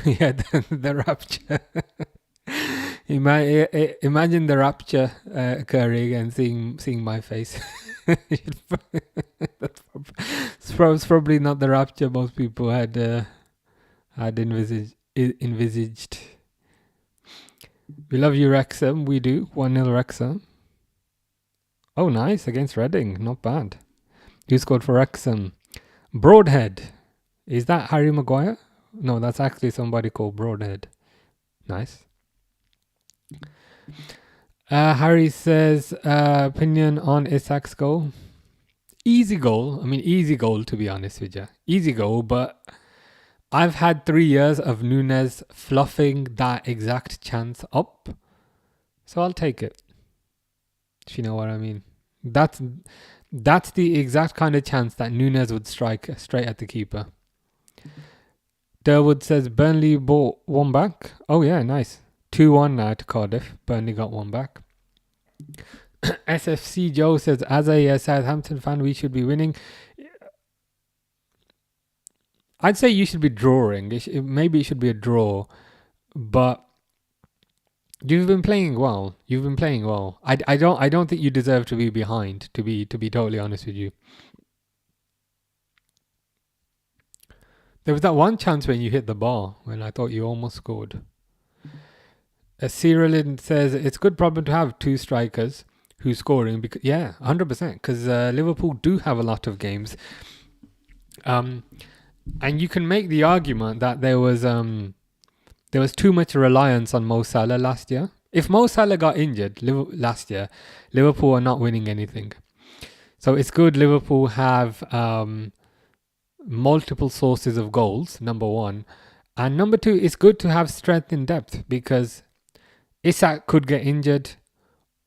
Yeah, the rapture. Imagine the rapture occurring and seeing my face. It's probably not the rapture most people had envisaged. We love you, Wrexham. We do. 1-0 Wrexham. Oh, nice. Against Reading. Not bad. Who scored for Wrexham? Broadhead. Is that Harry Maguire? No, that's actually somebody called Broadhead. Nice. Harry says, opinion on Isak's goal. Easy goal. I mean, easy goal, to be honest with you. Easy goal, but I've had 3 years of Nunes fluffing that exact chance up. So I'll take it. If you know what I mean. That's the exact kind of chance that Nunes would strike straight at the keeper. Durwood says Burnley bought one back. Oh yeah, nice. 2-1 now to Cardiff. Burnley got one back. SFC Joe says, as a Southampton fan, we should be winning. I'd say you should be drawing. Maybe it should be a draw. But you've been playing well. I don't think you deserve to be behind, to be totally honest with you. There was that one chance when you hit the bar when I thought you almost scored. Cyrilin says it's a good problem to have two strikers who's scoring. Because, yeah, 100%. Because Liverpool do have a lot of games. And you can make the argument that there was too much reliance on Mo Salah last year. If Mo Salah got injured last year, Liverpool are not winning anything. So it's good Liverpool have multiple sources of goals, number one. And number two, it's good to have strength in depth because Isak could get injured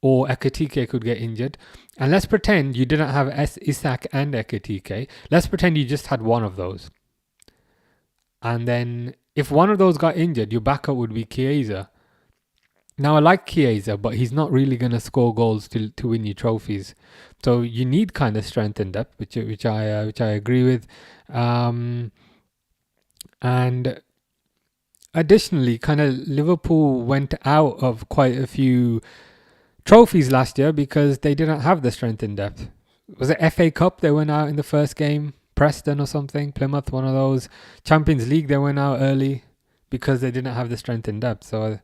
or Ekatike could get injured. And let's pretend you didn't have Isak and Ekatike. Let's pretend you just had one of those. And then if one of those got injured, your backup would be Chiesa. Now I like Chiesa, but he's not really going to score goals to win you trophies. So you need kind of strength in depth, which I agree with. And additionally, kind of Liverpool went out of quite a few trophies last year because they didn't have the strength in depth. Was it FA Cup they went out in the first game? Preston or something? Plymouth, one of those. Champions League they went out early because they didn't have the strength in depth. So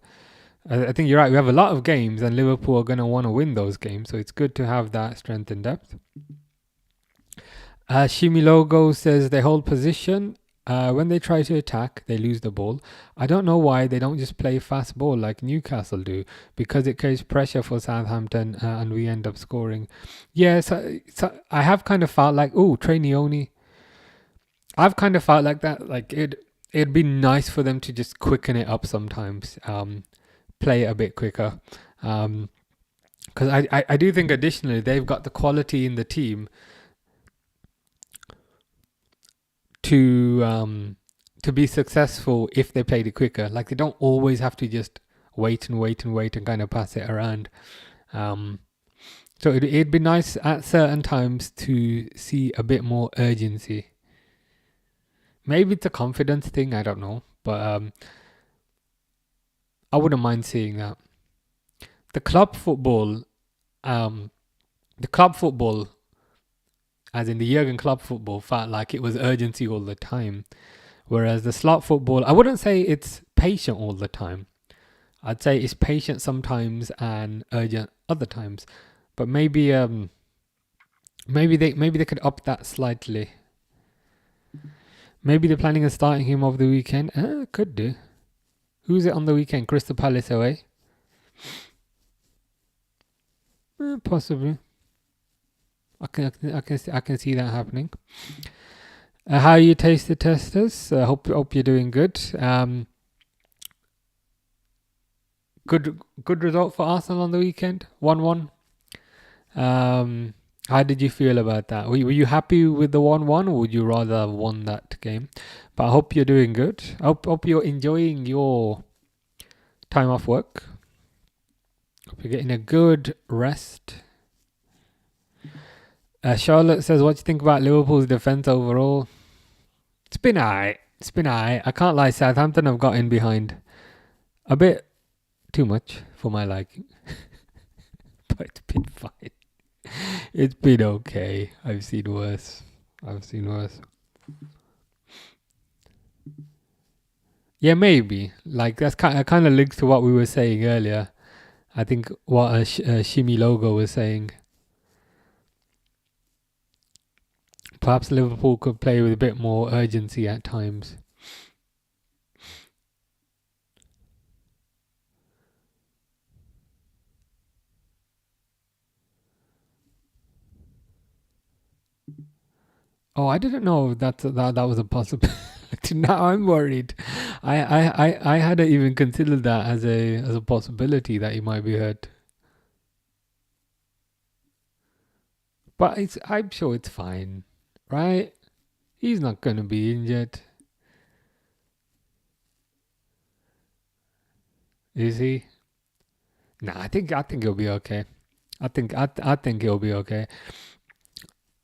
I think you're right. We have a lot of games and Liverpool are going to want to win those games. So it's good to have that strength in depth. Shimi Logo says they hold position. When they try to attack, they lose the ball. I don't know why they don't just play fast ball like Newcastle do, because it creates pressure for Southampton and we end up scoring. Yeah, so I have kind of felt like, Trainioni. I've kind of felt like that. Like it'd be nice for them to just quicken it up sometimes, play it a bit quicker. Because I do think additionally they've got the quality in the team to be successful if they played it quicker. Like they don't always have to just wait and kind of pass it around. So it'd be nice at certain times to see a bit more urgency. Maybe it's a confidence thing, I don't know, but I wouldn't mind seeing that. The club football, as in the Jurgen Klopp football, felt like it was urgency all the time. Whereas the slot football, I wouldn't say it's patient all the time. I'd say it's patient sometimes and urgent other times. But maybe they could up that slightly. Maybe they're planning on starting him over the weekend. Could do. Who's it on the weekend? Crystal Palace away? Possibly. I can see that happening. How you taste the testers? Hope you're doing good. Good result for Arsenal on the weekend. 1-1. How did you feel about that? Were you happy with the 1-1, or would you rather have won that game? But I hope you're doing good. I hope you're enjoying your time off work. Hope you're getting a good rest. Charlotte says, what do you think about Liverpool's defence overall? It's been alright. I can't lie, Southampton have got in behind a bit too much for my liking. But it's been fine. It's been okay. I've seen worse. Yeah, maybe. Like that's kind of links to what we were saying earlier. I think what Shimi Logo was saying. Perhaps Liverpool could play with a bit more urgency at times. Oh, I didn't know that was a possibility. Now I'm worried. I hadn't even considered that as a possibility that he might be hurt. But I'm sure it's fine, right? He's not going to be injured, is he? Nah, I think he'll be okay. I think he'll be okay.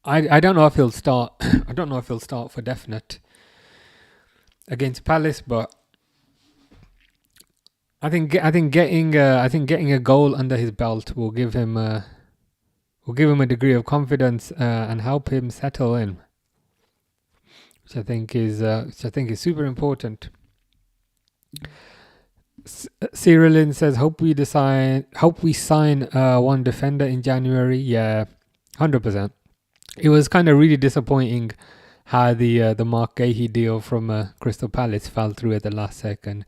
I don't know if he'll start. I don't know if he'll start for definite against Palace, but I think getting a goal under his belt will give him a degree of confidence and help him settle in, which I think is super important. Cyrilin says, hope we sign one defender in January. Yeah, 100%. It was kind of really disappointing how the Mark Gahey deal from Crystal Palace fell through at the last second.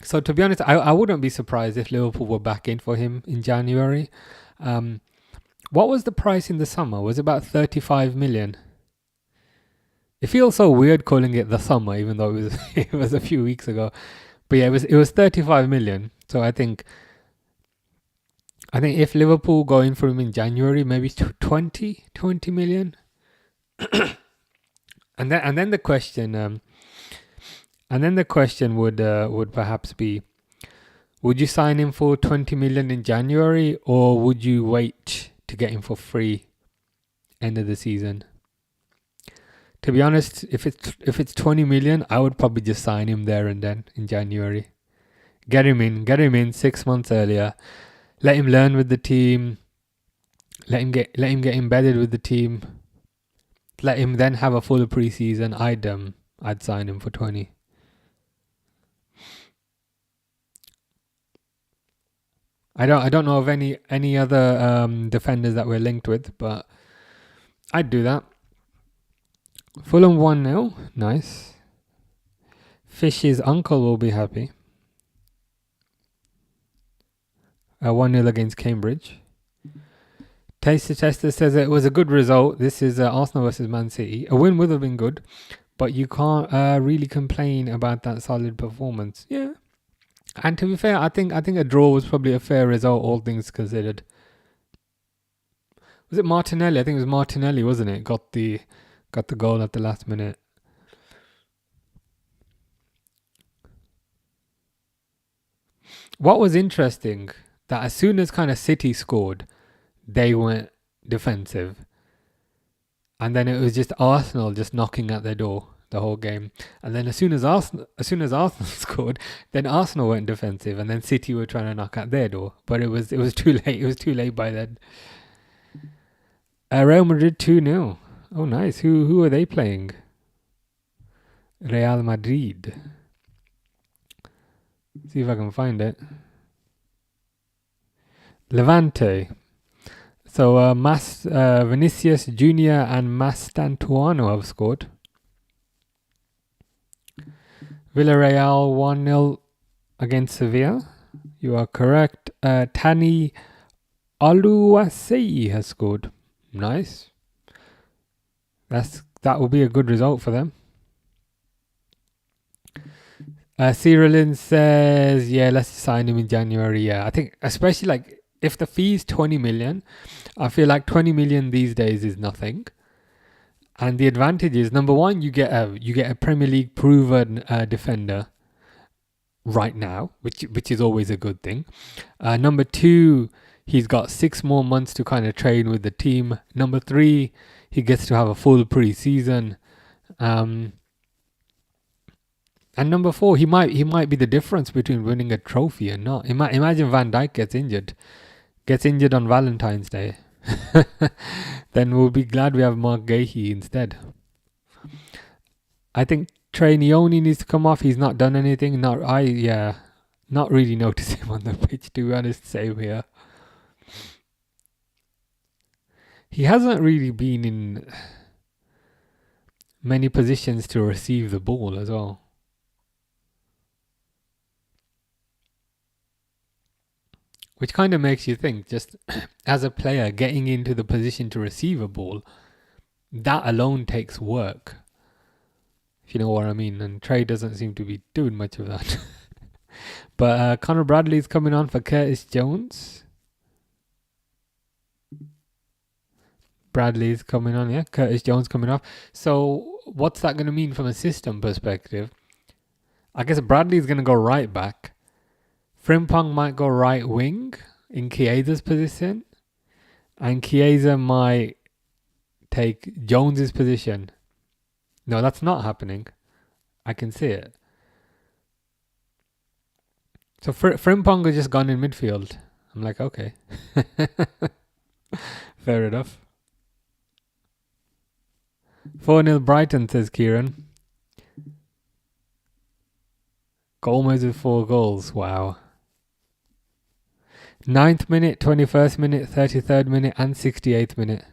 So to be honest, I wouldn't be surprised if Liverpool were back in for him in January. What was the price in the summer? Was it about 35 million? It feels so weird calling it the summer, even though it was it was a few weeks ago. But yeah, it was 35 million. So I think if Liverpool go in for him in January, maybe 20 million. And then the question would perhaps be, would you sign him for 20 million in January, or would you wait to get him for free end of the season? To be honest, if it's 20 million, I would probably just sign him there and then in January. Get him in 6 months earlier. Let him learn with the team. Let him get embedded with the team. Let him then have a full preseason. I'd sign him for 20. I don't know of any other defenders that we're linked with, but I'd do that. Fulham 1-0. Nice. Fish's uncle will be happy. 1-0 against Cambridge. Taster says it was a good result. This is Arsenal versus Man City. A win would have been good, but you can't really complain about that solid performance. Yeah. And to be fair, I think a draw was probably a fair result, all things considered. Was it Martinelli? I think it was Martinelli, wasn't it? Got the goal at the last minute. What was interesting, that as soon as kind of City scored, they went defensive. And then it was just Arsenal just knocking at their door the whole game. And then as soon as Arsenal scored, then Arsenal went defensive, and then City were trying to knock at their door. But it was too late. It was too late by then. Real Madrid 2-0. Oh, nice. Who are they playing? Real Madrid. See if I can find it. Levante. So Vinicius Junior and Mastantuano have scored. Villarreal 1-0 against Sevilla. You are correct. Tani Aluasei has scored. Nice. That will be a good result for them. Cyrilin says, yeah, let's sign him in January. Yeah, I think especially like if the fee's 20 million, I feel like 20 million these days is nothing. And the advantage is, number one, you get a Premier League proven defender right now, which is always a good thing. Number two, he's got 6 more months to kind of train with the team. Number three, he gets to have a full pre-season. And number four, he might be the difference between winning a trophy and not. Imagine Van Dijk gets injured on Valentine's Day. Then we'll be glad we have Mark Gahey instead. I think Trey Neoni needs to come off. He's not done anything. Not really notice him on the pitch, to be honest. Same here. He hasn't really been in many positions to receive the ball as well. Which kind of makes you think, just as a player getting into the position to receive a ball, that alone takes work. If you know what I mean. And Trey doesn't seem to be doing much of that. But Connor Bradley's coming on for Curtis Jones. Bradley's coming on, yeah. Curtis Jones coming off. So what's that going to mean from a system perspective? I guess Bradley's going to go right back. Frimpong might go right wing in Chiesa's position. And Chiesa might take Jones's position. No, that's not happening. I can see it. So Frimpong has just gone in midfield. I'm like, okay. Fair enough. 4-0 Brighton, says Kieran. Gomez with 4 goals. Wow. 9th minute, 21st minute, 33rd minute, and 68th minute.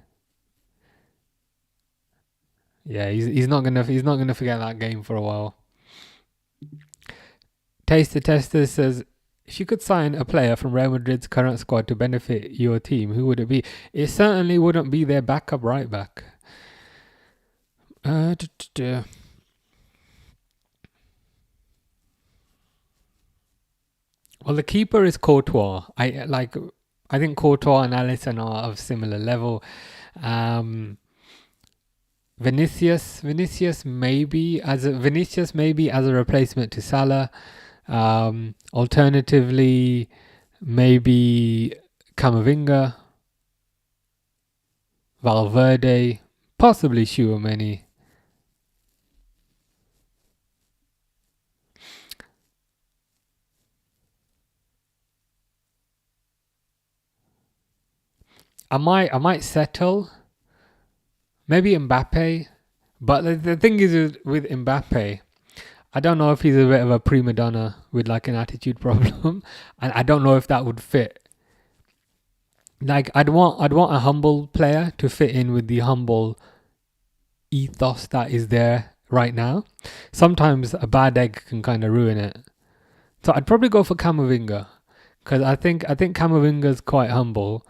Yeah, he's not gonna forget that game for a while. Taster Tester says, if you could sign a player from Real Madrid's current squad to benefit your team, who would it be? It certainly wouldn't be their backup right back. Well, the keeper is Courtois. I think Courtois and Alisson are of similar level. Vinicius maybe as a replacement to Salah. Alternatively, maybe Camavinga, Valverde, possibly Tchouaméni. I might settle. Maybe Mbappe. But the thing is with Mbappe, I don't know if he's a bit of a prima donna with like an attitude problem, and I don't know if that would fit. Like I'd want a humble player to fit in with the humble ethos that is there right now. Sometimes a bad egg can kind of ruin it. So I'd probably go for Camavinga because I think Camavinga's quite humble,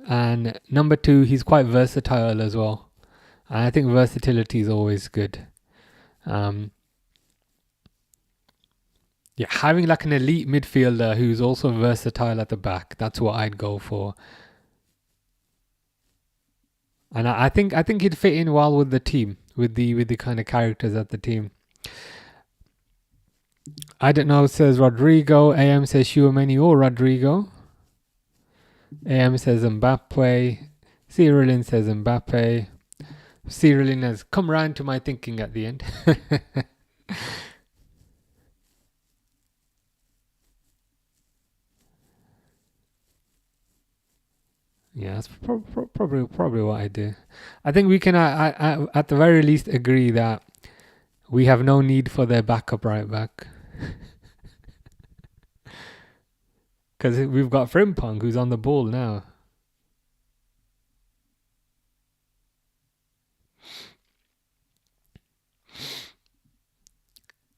and number two, he's quite versatile as well. And I think versatility is always good. Having like an elite midfielder who's also versatile at the back, that's what I'd go for. And I think he'd fit in well with the team, with the kind of characters at the team. I don't know, says Rodrigo. AM says Tchouaméni or Rodrigo. AM says Mbappe. Cyrilin says Mbappe. Cyrilin has come round to my thinking at the end. Yeah, that's probably what I do. I think we can at the very least agree that we have no need for their backup right back. Because we've got Frimpong who's on the ball now.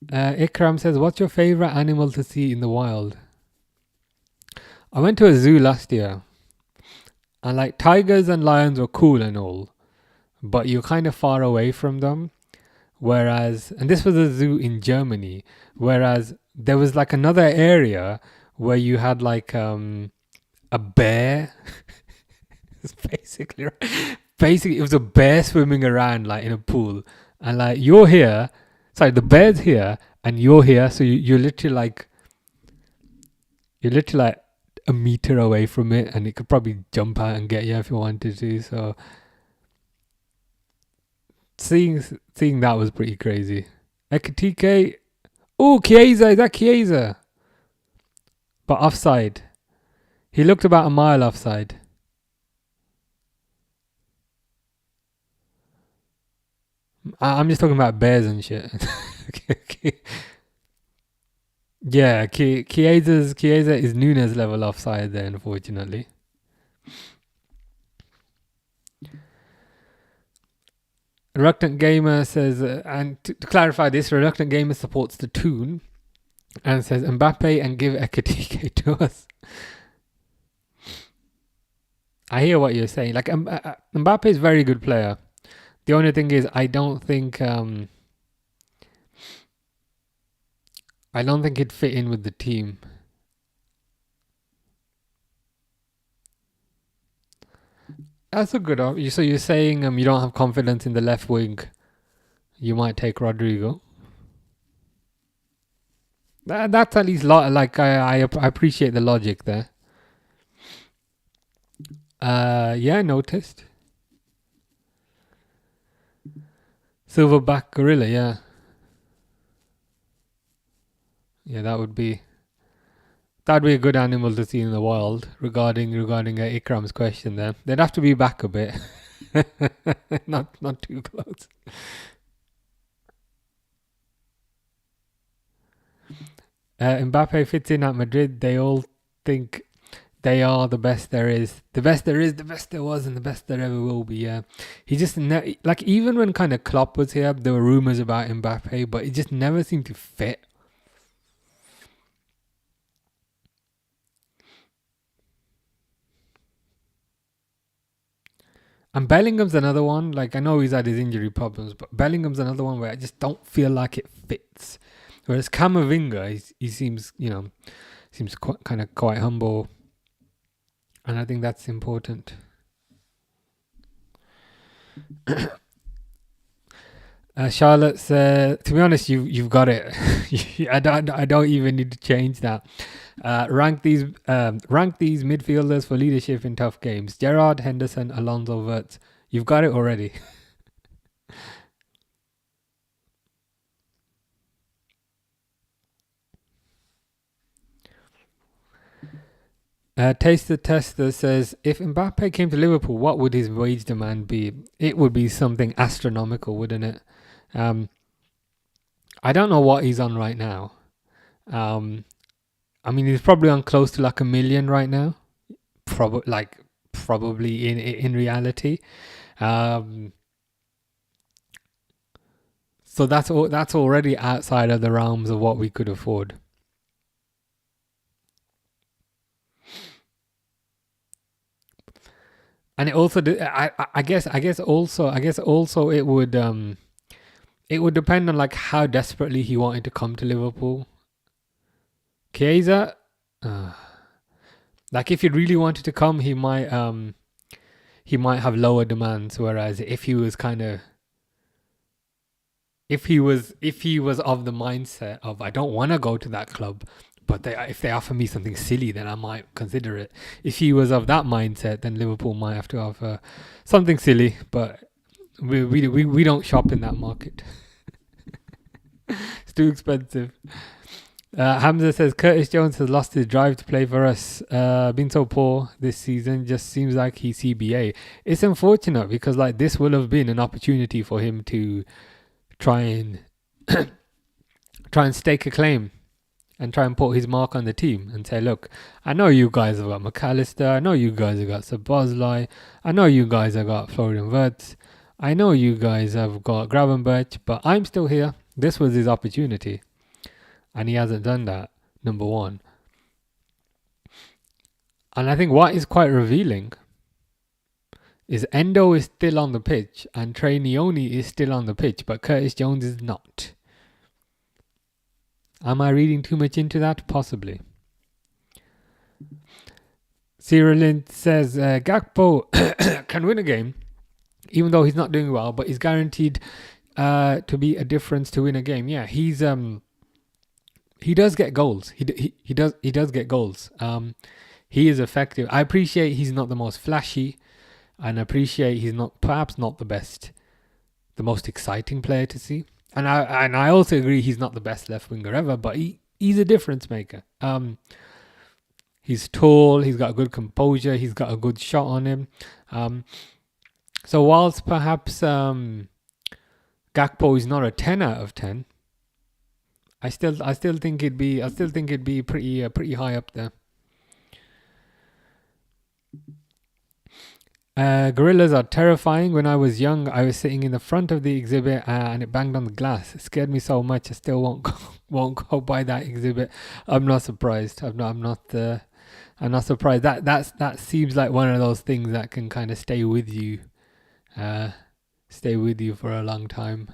Ikram says, what's your favourite animal to see in the wild? I went to a zoo last year. And like tigers and lions were cool and all, but you're kind of far away from them. Whereas, and this was a zoo in Germany, whereas there was like another area where you had like a bear. It's basically it was a bear swimming around like in a pool, and like the bear's here and you're here, so you're literally like a meter away from it, and it could probably jump out and get you if you wanted to. So seeing that was pretty crazy. Ekatike, oh Chiesa, is that Chiesa? But offside. He looked about a mile offside. I'm just talking about bears and shit. Yeah, Chiesa is Nunes level offside there, unfortunately. Reluctant Gamer says, and to clarify this, Reluctant Gamer supports the tune and says Mbappe and give Ekatike to us. I hear what you're saying. Like Mbappe is a very good player. The only thing is, I don't think he'd fit in with the team. That's a good option. So you're saying you don't have confidence in the left wing. You might take Rodrigo. That's at least like I appreciate the logic there. Yeah, noticed. Silverback gorilla, yeah. Yeah, that'd be a good animal to see in the wild. Regarding Ikram's question, there, they'd have to be back a bit, not too close. Mbappe fits in at Madrid. They all think they are the best there is, the best there is, the best there was, and the best there ever will be. Yeah, he just like even when kind of Klopp was here, there were rumors about Mbappe, but it just never seemed to fit. And Bellingham's another one. Like, I know he's had his injury problems, but Bellingham's another one where I just don't feel like it fits. Whereas Camavinga, he seems, seems quite humble, and I think that's important. Charlotte said, to be honest, you've got it. I don't even need to change that. Rank these midfielders for leadership in tough games: Gerrard, Henderson, Alonso, Wirtz. You've got it already. Taster Tester says, if Mbappe came to Liverpool, what would his wage demand be? It would be something astronomical, wouldn't it? I don't know what he's on right now. I mean, he's probably on close to like $1 million right now. Probably in reality. So that's already outside of the realms of what we could afford. And it also, I guess also it would depend on like how desperately he wanted to come to Liverpool. Chiesa, like if he really wanted to come, he might have lower demands. Whereas if he was of the mindset of I don't want to go to that club, but if they offer me something silly, then I might consider it. If he was of that mindset, then Liverpool might have to offer something silly. But we don't shop in that market. It's too expensive. Hamza says Curtis Jones has lost his drive to play for us. Been so poor this season, just seems like he's CBA. It's unfortunate because like this will have been an opportunity for him to try and stake a claim and try and put his mark on the team and say, look, I know you guys have got McAllister, I know you guys have got Szoboszlai, I know you guys have got Florian Wirtz, I know you guys have got Gravenberch, but I'm still here. This was his opportunity. And he hasn't done that, number one. And I think what is quite revealing is Endo is still on the pitch and Trey Neone is still on the pitch, but Curtis Jones is not. Am I reading too much into that? Possibly. Cyril says Gakpo can win a game, even though he's not doing well, but he's guaranteed to be a difference to win a game. Yeah, he does get goals. He does get goals. He is effective. I appreciate he's not the most flashy, and appreciate he's perhaps not the most exciting player to see. And I also agree he's not the best left winger ever, but he's a difference maker. He's tall, he's got good composure, he's got a good shot on him. So whilst perhaps Gakpo is not a 10 out of 10, I still think it'd be pretty high up there. Gorillas are terrifying. When I was young, I was sitting in the front of the exhibit and it banged on the glass. It scared me so much. I still won't go by that exhibit. I'm not surprised. I'm not surprised. That seems like one of those things that can kind of stay with you for a long time.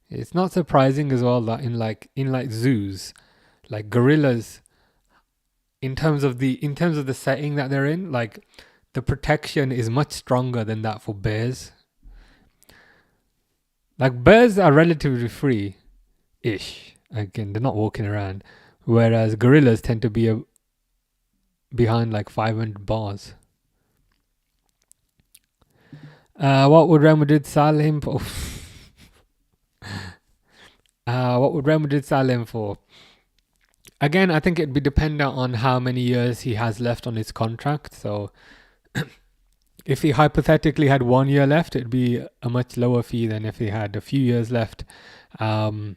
It's not surprising as well that in zoos, like gorillas, in terms of the setting that they're in, like the protection is much stronger than that for bears. Like bears are relatively free-ish. Again, they're not walking around, whereas gorillas tend to be behind like 500 bars. What would Real Madrid sell him for? What would Real Madrid sell him for? Again, I think it'd be dependent on how many years he has left on his contract. So if he hypothetically had 1 year left, it'd be a much lower fee than if he had a few years left. But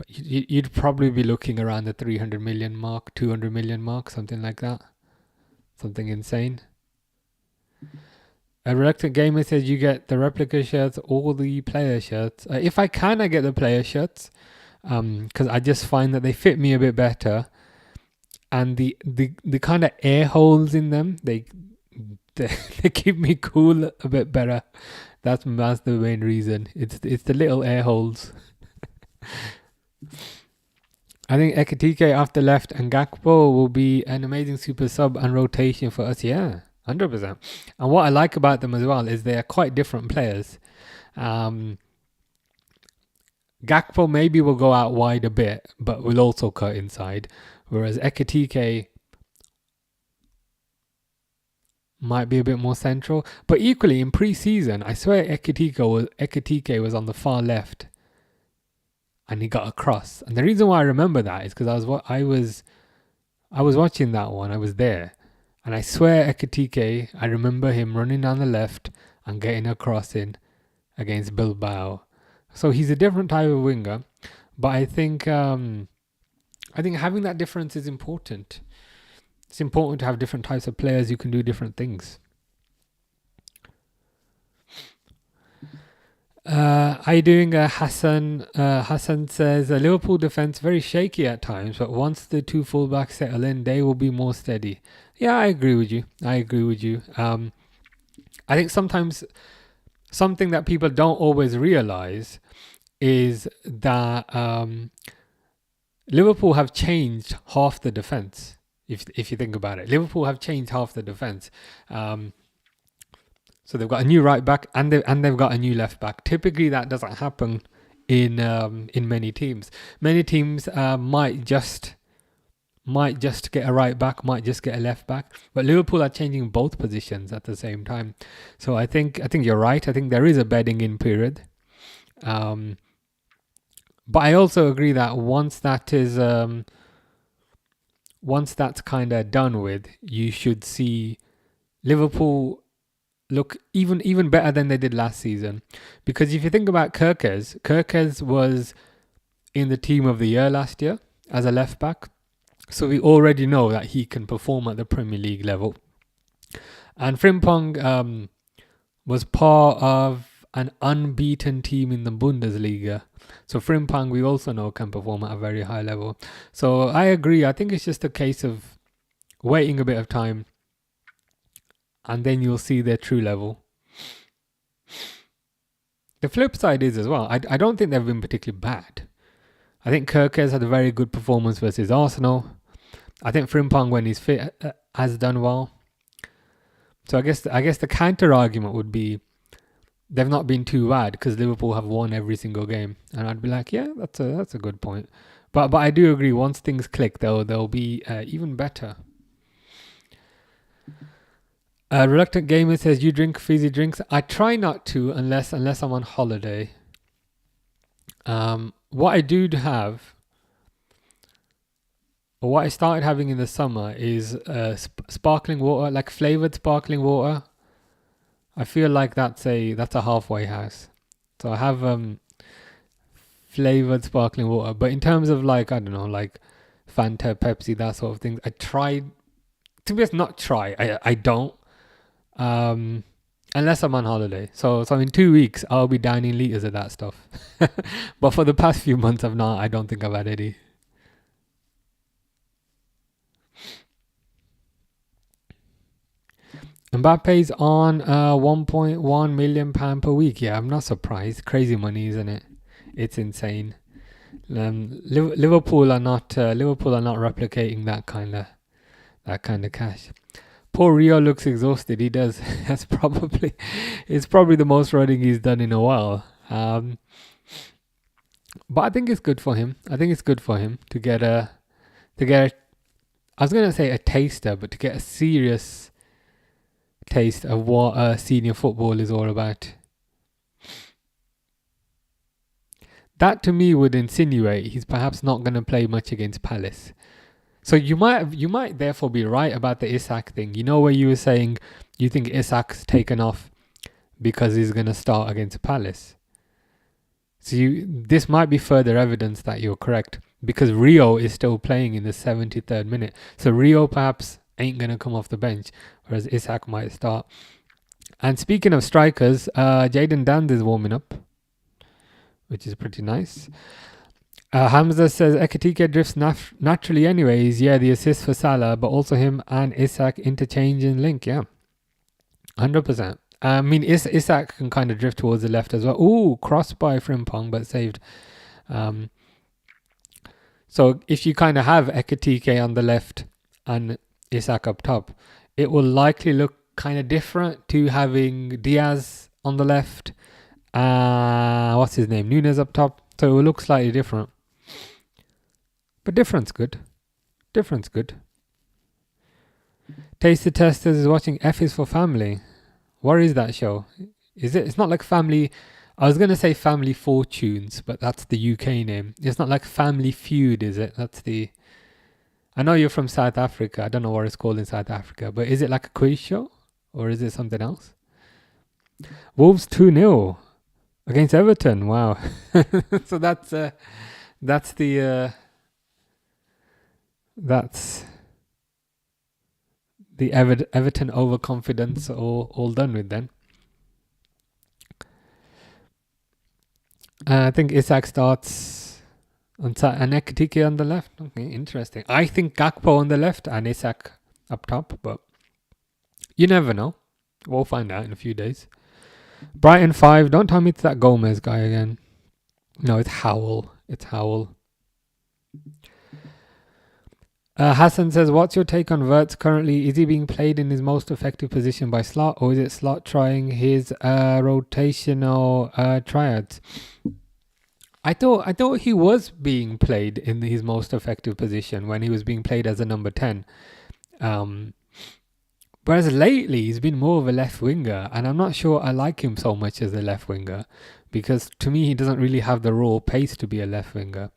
you'd probably be looking around the 300 million mark, 200 million mark, something like that. Something insane. A Reluctant Gamer says you get the replica shirts or the player shirts. If I can, I get the player shirts. because I just find that they fit me a bit better, and the kind of air holes in them, they keep me cool a bit better. That's the main reason. It's the little air holes. I think Ekitike after left and Gakpo will be an amazing super sub and rotation for us. Yeah, 100%. And what I like about them as well is they are quite different players. Gakpo maybe will go out wide a bit, but will also cut inside. Whereas Ekitike might be a bit more central. But equally, in pre-season, I swear Ekitike was on the far left. And he got across. And the reason why I remember that is because I was watching that one. I was there. And I swear Ekitike, I remember him running down the left and getting a cross in against Bilbao. So he's a different type of winger. But I think having that difference is important. It's important to have different types of players who can do different things. How you doing, Hassan? Hassan says Liverpool defense very shaky at times, but once the two fullbacks settle in, they will be more steady. Yeah, I agree with you. I think sometimes something that people don't always realize is that Liverpool have changed half the defense. If you think about it, Liverpool have changed half the defense. So they've got a new right back and they've got a new left back. Typically, that doesn't happen in many teams. Many teams might just get a right back, might just get a left back. But Liverpool are changing both positions at the same time. So I think you're right. I think there is a bedding in period. But I also agree that once that's kind of done with, you should see Liverpool look even better than they did last season. Because if you think about Kerkez was in the team of the year last year as a left back. So we already know that he can perform at the Premier League level. And Frimpong was part of an unbeaten team in the Bundesliga. So Frimpong, we also know, can perform at a very high level. So I agree. I think it's just a case of waiting a bit of time, and then you'll see their true level. The flip side is as well, I don't think they've been particularly bad. I think Kerkez had a very good performance versus Arsenal. I think Frimpong, when he's fit, has done well. So I guess the counter argument would be they've not been too bad because Liverpool have won every single game, and I'd be like, yeah, that's a good point. But I do agree. Once things click, they'll be even better. Reluctant Gamer says, you drink fizzy drinks? I try not to unless I'm on holiday. What I do have, or what I started having in the summer, is sparkling water, like flavored sparkling water. I feel like that's a halfway house. So I have flavored sparkling water, but in terms of like, I don't know, like Fanta, Pepsi, that sort of thing, I tried. To be honest, not try. I don't. Unless I'm on holiday. So in 2 weeks I'll be downing liters of that stuff. But for the past few months I don't think I've had any. Mbappe's on £1.1 million per week. Yeah, I'm not surprised. Crazy money, isn't it? It's insane. Liverpool are not replicating that kind of cash. Poor Rio looks exhausted. He does. It's probably the most running he's done in a while. But I think it's good for him. I think it's good for him to get I was gonna say a taster, but to get a serious taste of what senior football is all about. That to me would insinuate he's perhaps not going to play much against Palace. So you might therefore be right about the Isak thing. You know, where you were saying you think Isak's taken off because he's going to start against Palace. So this might be further evidence that you're correct, because Rio is still playing in the 73rd minute. So Rio perhaps ain't going to come off the bench, whereas Isak might start. And speaking of strikers, Jayden Dands is warming up, which is pretty nice. Hamza says Ekitike drifts naturally anyways. Yeah, the assist for Salah, but also him and Isak interchanging link. Yeah, 100%. I mean, Isak can kind of drift towards the left as well. Ooh, cross by Frimpong, but saved. Um, so if you kind of have Ekitike on the left and Isak up top, it will likely look kind of different to having Diaz on the left. What's his name? Nunes up top. So it will look slightly different. But difference good. Difference good. Taste the Testers is watching F is for Family. What is that show? Is it? It's not like Family. I was gonna say Family Fortunes, but that's the UK name. It's not like Family Feud, is it? That's the. I know you're from South Africa. I don't know what it's called in South Africa, but is it like a quiz show or is it something else? Wolves 2-0 against Everton. Wow. So that's the Everton overconfidence all done with then. I think Isak starts and Ekitike on the left. Okay, interesting. I think Gakpo on the left and Isak up top, but you never know. We'll find out in a few days. Brighton 5. Don't tell me it's that Gomez guy again. No, it's Howell. It's Howell. Hassan says, what's your take on Wirtz currently? Is he being played in his most effective position by Slot, or is it Slot trying his rotational triads? I thought he was being played in his most effective position when he was being played as a number 10. Whereas lately he's been more of a left winger, and I'm not sure I like him so much as a left winger, because to me he doesn't really have the raw pace to be a left winger.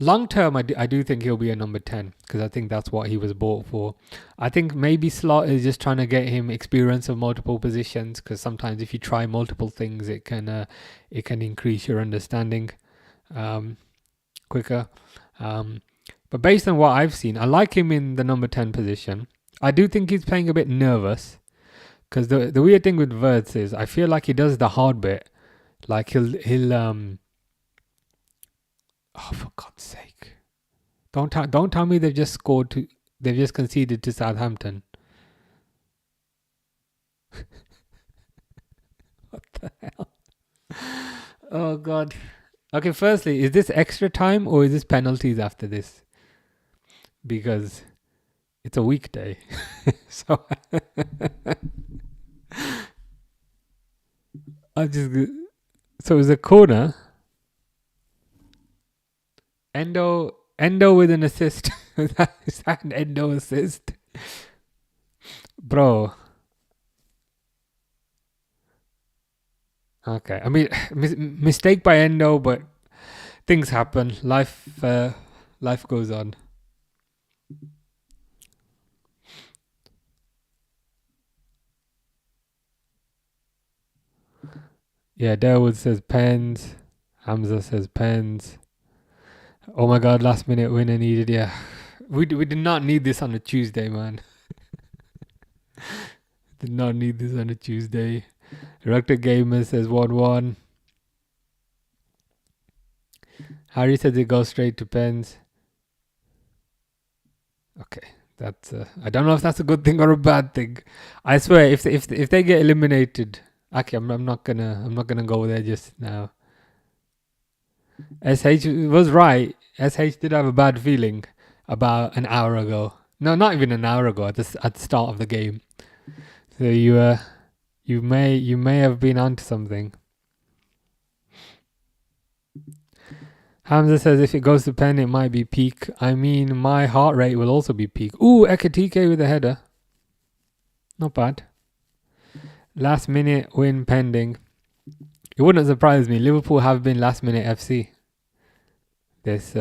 Long term, I do think he'll be a number 10, because I think that's what he was bought for. I think maybe Slot is just trying to get him experience of multiple positions, because sometimes if you try multiple things, it can increase your understanding quicker. But based on what I've seen, I like him in the number 10 position. I do think he's playing a bit nervous, because the weird thing with Wirtz is I feel like he does the hard bit. Like he'll oh, for God's sake! Don't tell me they've just they've just conceded to Southampton. What the hell? Oh God. Okay, firstly, is this extra time or is this penalties after this? Because it's a weekday. So so it's a corner. Endo with an assist. Is that an Endo assist? Bro. Okay. I mean, mistake by Endo, but things happen. Life goes on. Yeah, Darewood says pens. Hamza says pens. Oh my God, last minute winner needed. Yeah. We did not need this on a Tuesday, man. Did not need this on a Tuesday. Director Gamer says 1-1. Harry says it goes straight to pens. Okay, that's I don't know if that's a good thing or a bad thing. I swear, if they get eliminated, okay, I'm not gonna go there just now. SH was right. SH did have a bad feeling about an hour ago. No, not even an hour ago. At the start of the game. So you may have been onto something. Hamza says if it goes to pen, it might be peak. I mean, my heart rate will also be peak. Ooh, Ekitike with a header. Not bad. Last minute win pending. It wouldn't surprise me. Liverpool have been last minute FC this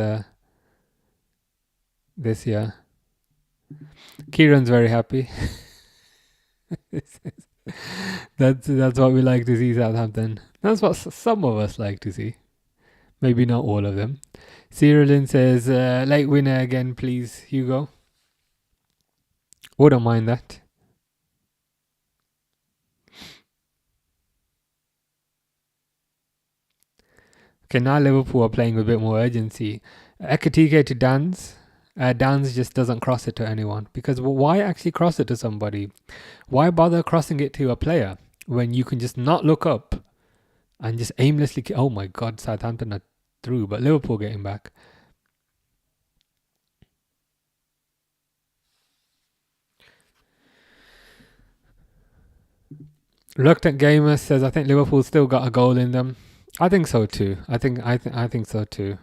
year. Kieran's very happy. That's what we like to see, Southampton. That's what some of us like to see. Maybe not all of them. Cyrilin says, late winner again, please, Hugo. Wouldn't mind that. Okay, now Liverpool are playing with a bit more urgency. Ekatike to Dan's. Dan's just doesn't cross it to anyone. Because why actually cross it to somebody? Why bother crossing it to a player when you can just not look up and just aimlessly... Oh my God, Southampton are through, but Liverpool getting back. Reluctant Gamer says, I think Liverpool still got a goal in them. I think so too. I think so too.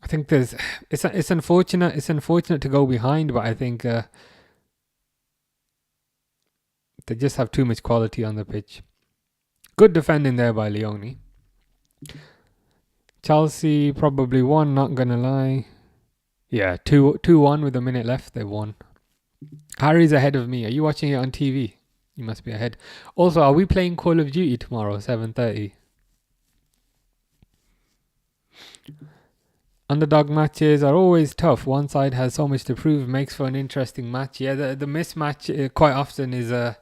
I think there's it's unfortunate to go behind, but I think they just have too much quality on the pitch. Good defending there by Leone. Chelsea probably won, not gonna lie. Yeah, 2-1 with a minute left, they won. Harry's ahead of me. Are you watching it on TV? You must be ahead. Also, are we playing Call of Duty tomorrow, 7:30? Underdog matches are always tough. One side has so much to prove, makes for an interesting match. Yeah, the mismatch quite often is the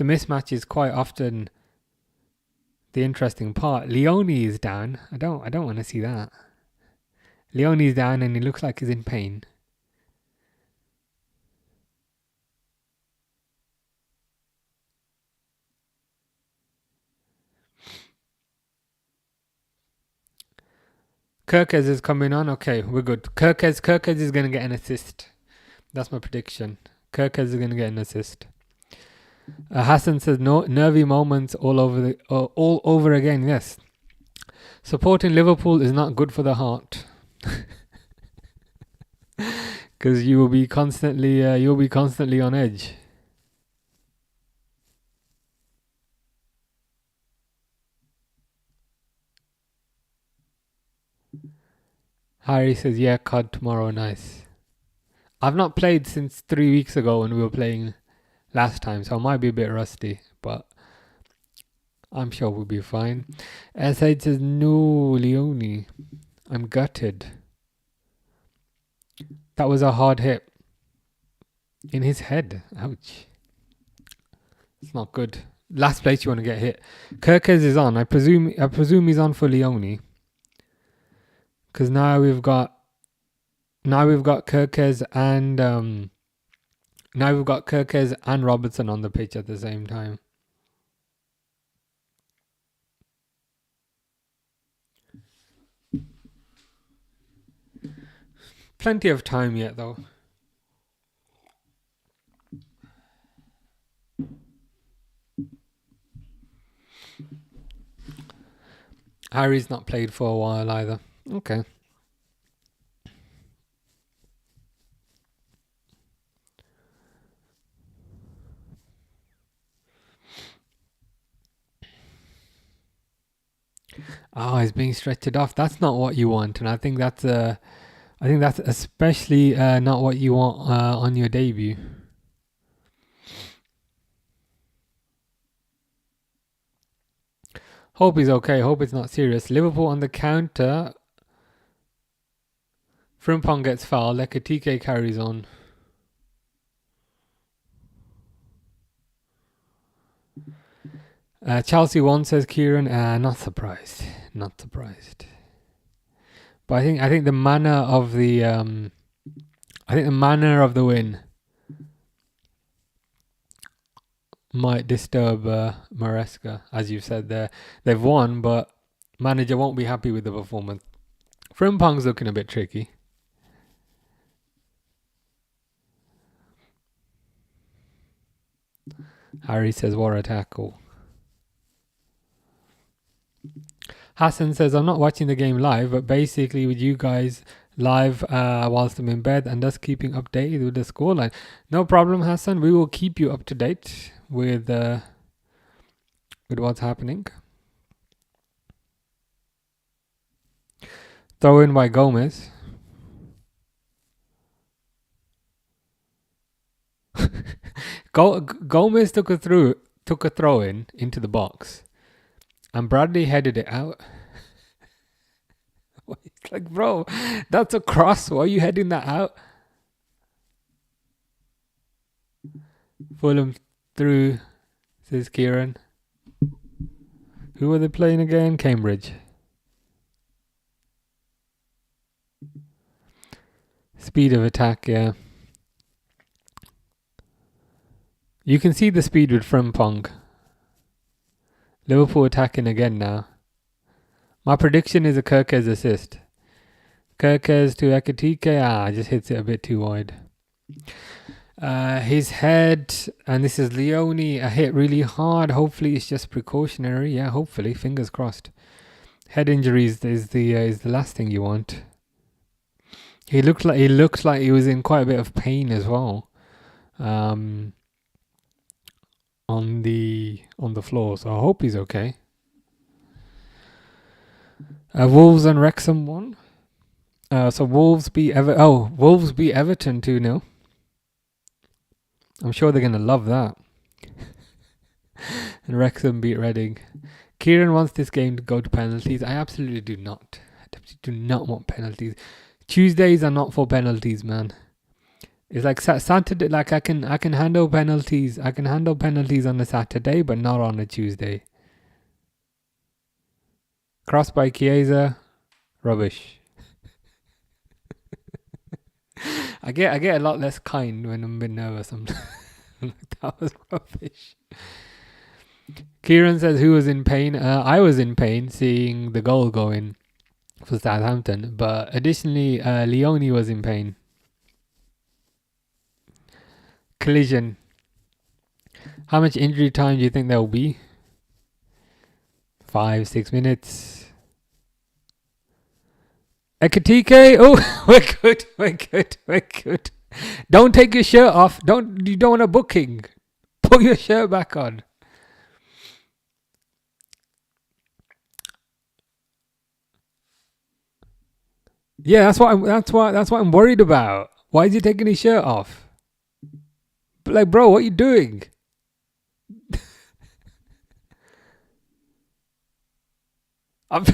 mismatch is quite often the interesting part. Leone is down. I don't want to see that. Leone is down and he looks like he's in pain. Kirkes is coming on. Okay, we're good. Kirkes is going to get an assist. That's my prediction. Kirkes is going to get an assist. Hassan says, no nervy moments all over again. Yes. Supporting Liverpool is not good for the heart. Because you will be constantly on edge. Harry says, yeah, COD tomorrow, nice. I've not played since 3 weeks ago when we were playing last time, so I might be a bit rusty, but I'm sure we'll be fine. SH says, no, Leone, I'm gutted. That was a hard hit. In his head. Ouch. It's not good. Last place you want to get hit. Kirkes is on. I presume he's on for Leone. Because now we've got Kirkes and Robertson on the pitch at the same time. Plenty of time yet though. Harry's not played for a while either. Okay. Oh, he's being stretched off. That's not what you want, and I think that's especially not what you want on your debut. Hope he's okay. Hope it's not serious. Liverpool on the counter. Frimpong gets fouled. Ekatike carries on. Chelsea won, says Kieran. Not surprised. Not surprised. But I think the manner of the win might disturb Maresca, as you've said there. They've won, but manager won't be happy with the performance. Frimpong's looking a bit tricky. Harry says, what a tackle. Hassan says, I'm not watching the game live, but basically with you guys live whilst I'm in bed and just keeping updated with the scoreline. No problem, Hassan. We will keep you up to date with what's happening. Throw in by Gomez. Gomez took a throw in into the box, and Bradley headed it out. It's like, bro, that's a cross. Why are you heading that out? Fulham through, says Kieran. Who are they playing again? Cambridge. Speed of attack, yeah. You can see the speed with Frimpong. Liverpool attacking again now. My prediction is a Kirkes assist. Kirkes to Ekitike. Just hits it a bit too wide. His head, and this is Leone, a hit really hard. Hopefully it's just precautionary. Yeah, hopefully. Fingers crossed. Head injuries is the last thing you want. He looks like he was in quite a bit of pain as well. On the floor, so I hope he's okay. Wolves and Wrexham won. So Wolves beat Everton 2-0. I'm sure they're gonna love that. And Wrexham beat Reading. Kieran wants this game to go to penalties. I absolutely do not. I do not want penalties. Tuesdays are not for penalties, man. It's like Saturday. Like I can handle penalties. I can handle penalties on a Saturday, but not on a Tuesday. Cross by Chiesa, rubbish. I get a lot less kind when I'm a bit nervous. I'm like, that was rubbish. Kieran says, who was in pain? I was in pain seeing the goal go in for Southampton, but additionally, Leone was in pain. Collision. How much injury time do you think there will be? 5-6 minutes. Ekitike. Oh, we're good. Don't take your shirt off. You don't want a booking. Put your shirt back on. Yeah, that's what I'm worried about. Why is he taking his shirt off? But like, bro, what are you doing? I'm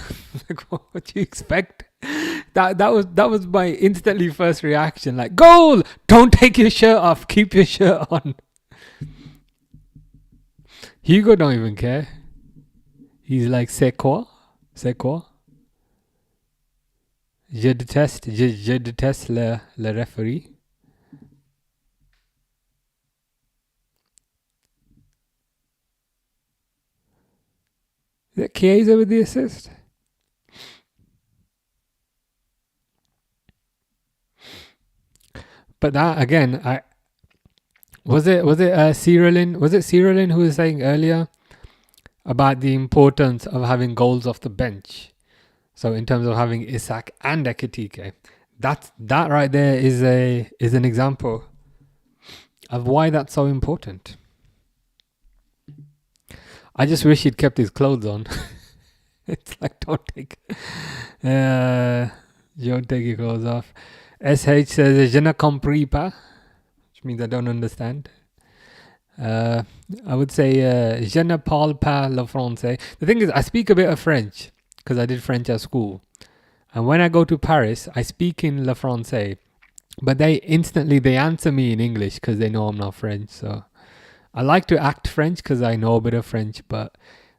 like, what do you expect? That was my instantly first reaction. Like, goal! Don't take your shirt off. Keep your shirt on. Hugo don't even care. He's like, c'est quoi? Je déteste le referee. Is it Chiesa with the assist? But that again, was it Cyrillin? Was it Cyrillin who was saying earlier about the importance of having goals off the bench? So in terms of having Isak and Ekitike, that right there is an example of why that's so important. I just wish he'd kept his clothes on. It's like, don't take your clothes off. SH says, je ne compris pas, which means I don't understand. I would say, je ne parle pas le français. The thing is, I speak a bit of French because I did French at school. And when I go to Paris, I speak in le français. But they answer me in English because they know I'm not French. So I like to act French because I know a bit of French, but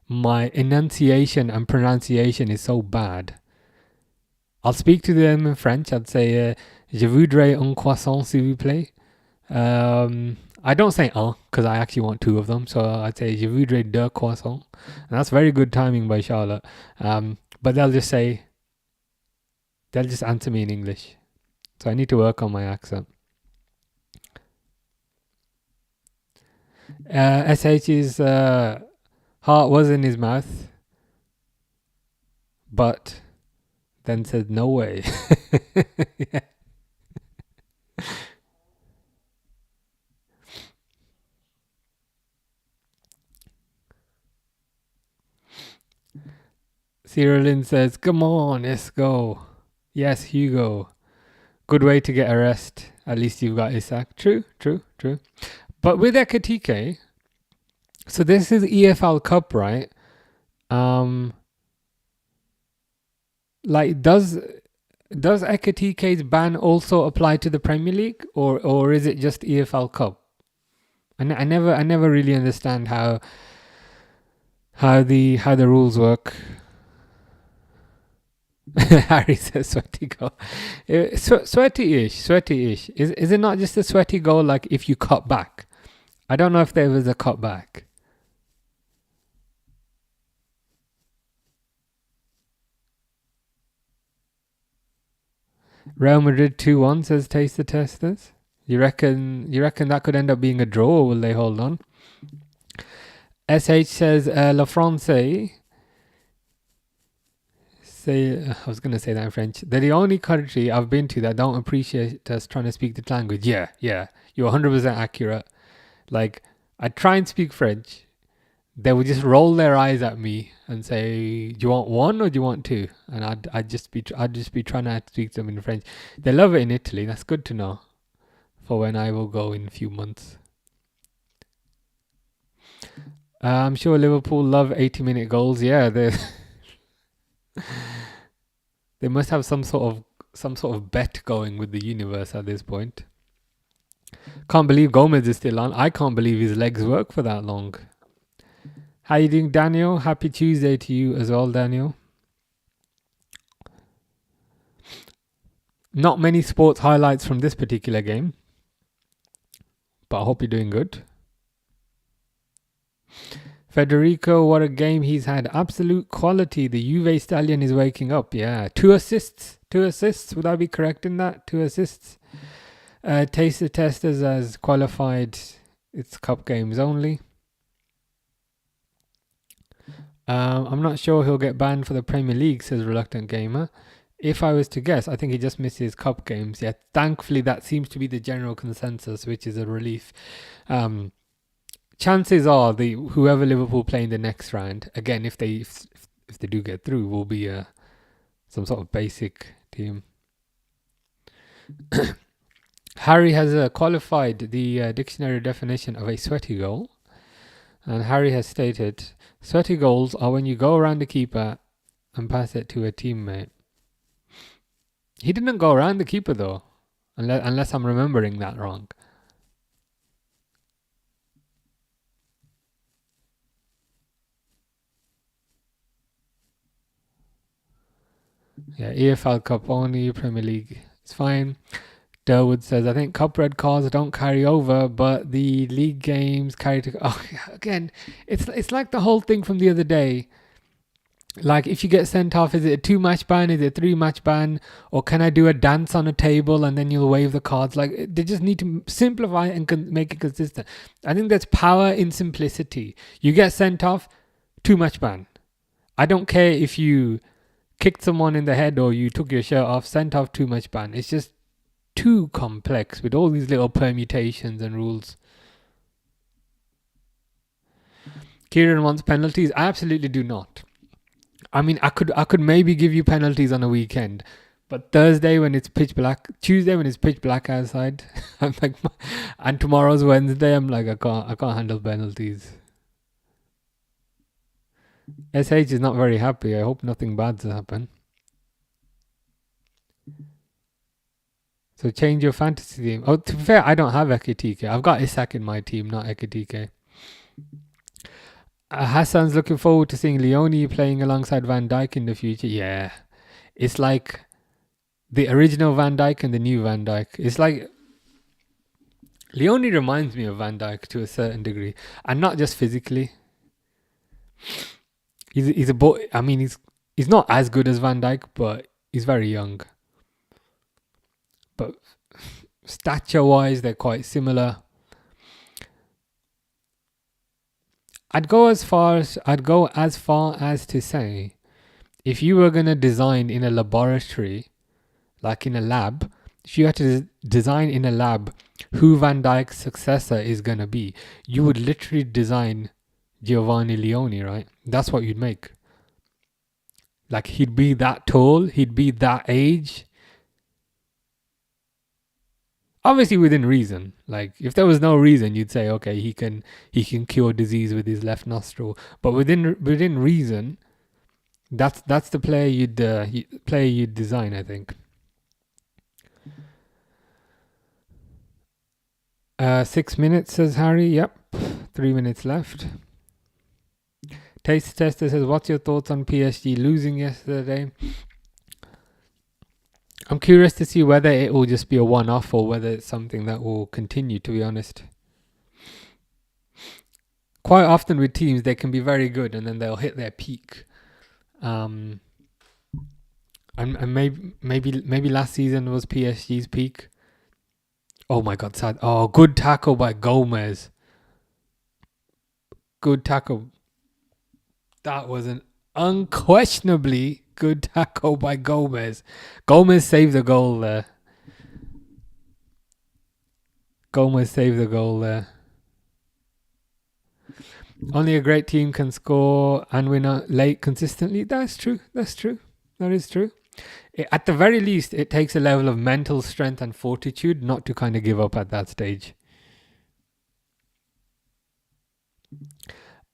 my enunciation and pronunciation is so bad. I'll speak to them in French. I'd say, je voudrais un croissant, s'il vous plaît. I don't say because I actually want 2 of them. So I'd say, je voudrais 2 croissants. And that's very good timing by Charlotte. But they'll just answer me in English. So I need to work on my accent. SH's heart was in his mouth, but then said, no way. Yeah. Cyrillin says, come on, let's go. Yes, Hugo. Good way to get a rest. At least you've got Isak. True. But with Ekitike, so this is EFL Cup, right? Like, does Ekitike's ban also apply to the Premier League, or is it just EFL Cup? I never really understand how how the rules work. Harry says sweaty goal. Sweaty-ish. Is it not just a sweaty goal? Like if you cut back, I don't know if there was a cut back. Real Madrid 2-1 says Taste the Testers. You reckon that could end up being a draw, or will they hold on? SH says La France say I was gonna say that in French. They're the only country I've been to that don't appreciate us trying to speak the language. Yeah, you're 100% accurate. Like I try and speak French, they would just roll their eyes at me and say, "Do you want one or do you want two?" And I'd just be trying to speak to them in French. They love it in Italy. That's good to know for when I will go in a few months. I'm sure Liverpool love 80-minute goals. Yeah, they must have some sort of bet going with the universe at this point. Can't believe Gomez is still on. I can't believe his legs work for that long. How you doing, Daniel? Happy Tuesday to you as well, Daniel. Not many sports highlights from this particular game, but I hope you're doing good. Federico, what a game he's had. Absolute quality. The Juve stallion is waking up. Yeah, 2 assists. 2 assists. Would I be correct in that? 2 assists. Taste the Testers has qualified. It's cup games only. I'm not sure he'll get banned for the Premier League, says Reluctant Gamer. If I was to guess, I think he just misses cup games. Yeah, thankfully that seems to be the general consensus, which is a relief. Chances are whoever Liverpool play in the next round, again, if they do get through, will be some sort of basic team. Harry has qualified the dictionary definition of a sweaty goal. And Harry has stated, sweaty goals are when you go around the keeper and pass it to a teammate. He didn't go around the keeper though, unless I'm remembering that wrong. Yeah, EFL Cup only, Premier League, it's fine. Durwood says, I think cup red cards don't carry over, but the league games carry to... Oh, again, it's like the whole thing from the other day. Like, if you get sent off, is it a 2-match ban? Is it a 3-match ban? Or can I do a dance on a table and then you'll wave the cards? Like, they just need to simplify and make it consistent. I think there's power in simplicity. You get sent off, 2-match ban. I don't care if you kicked someone in the head or you took your shirt off, sent off, 2-match ban. It's just too complex with all these little permutations and rules. Kieran wants penalties. I absolutely do not. I mean, I could maybe give you penalties on a weekend, but Thursday when it's pitch black, Tuesday when it's pitch black outside, I'm like, and tomorrow's Wednesday, I'm like, I can't handle penalties. SH is not very happy. I hope nothing bad's happen. So change your fantasy team. Oh, to be fair, I don't have Ekitike. I've got Isak in my team, not Ekitike. Hassan's looking forward to seeing Leone playing alongside Van Dijk in the future. Yeah. It's like the original Van Dijk and the new Van Dijk. It's like Leone reminds me of Van Dijk to a certain degree. And not just physically. He's a boy. I mean, he's not as good as Van Dijk, but he's very young. But stature-wise, they're quite similar. I'd go as far as to say, if you were gonna design in a laboratory, like in a lab, if you had to design in a lab who Van Dijk's successor is gonna be, you would literally design Giovanni Leone, right? That's what you'd make. Like, he'd be that tall, he'd be that age. Obviously within reason. Like, if there was no reason, you'd say, okay, he can cure disease with his left nostril. But within reason, that's the player you'd design, I think. 6 minutes, says Harry. Yep, 3 minutes left. Taste Tester says, what's your thoughts on PSG losing yesterday? I'm curious to see whether it will just be a one-off or whether it's something that will continue, to be honest. Quite often with teams, they can be very good and then they'll hit their peak. And maybe last season was PSG's peak. Oh my God, sad. Oh, good tackle by Gomez. Good tackle. That was an unquestionably good tackle by Gomez. Gomez saved the goal there. Only a great team can score and win late consistently. That's true. That is true. At the very least, it takes a level of mental strength and fortitude not to kind of give up at that stage.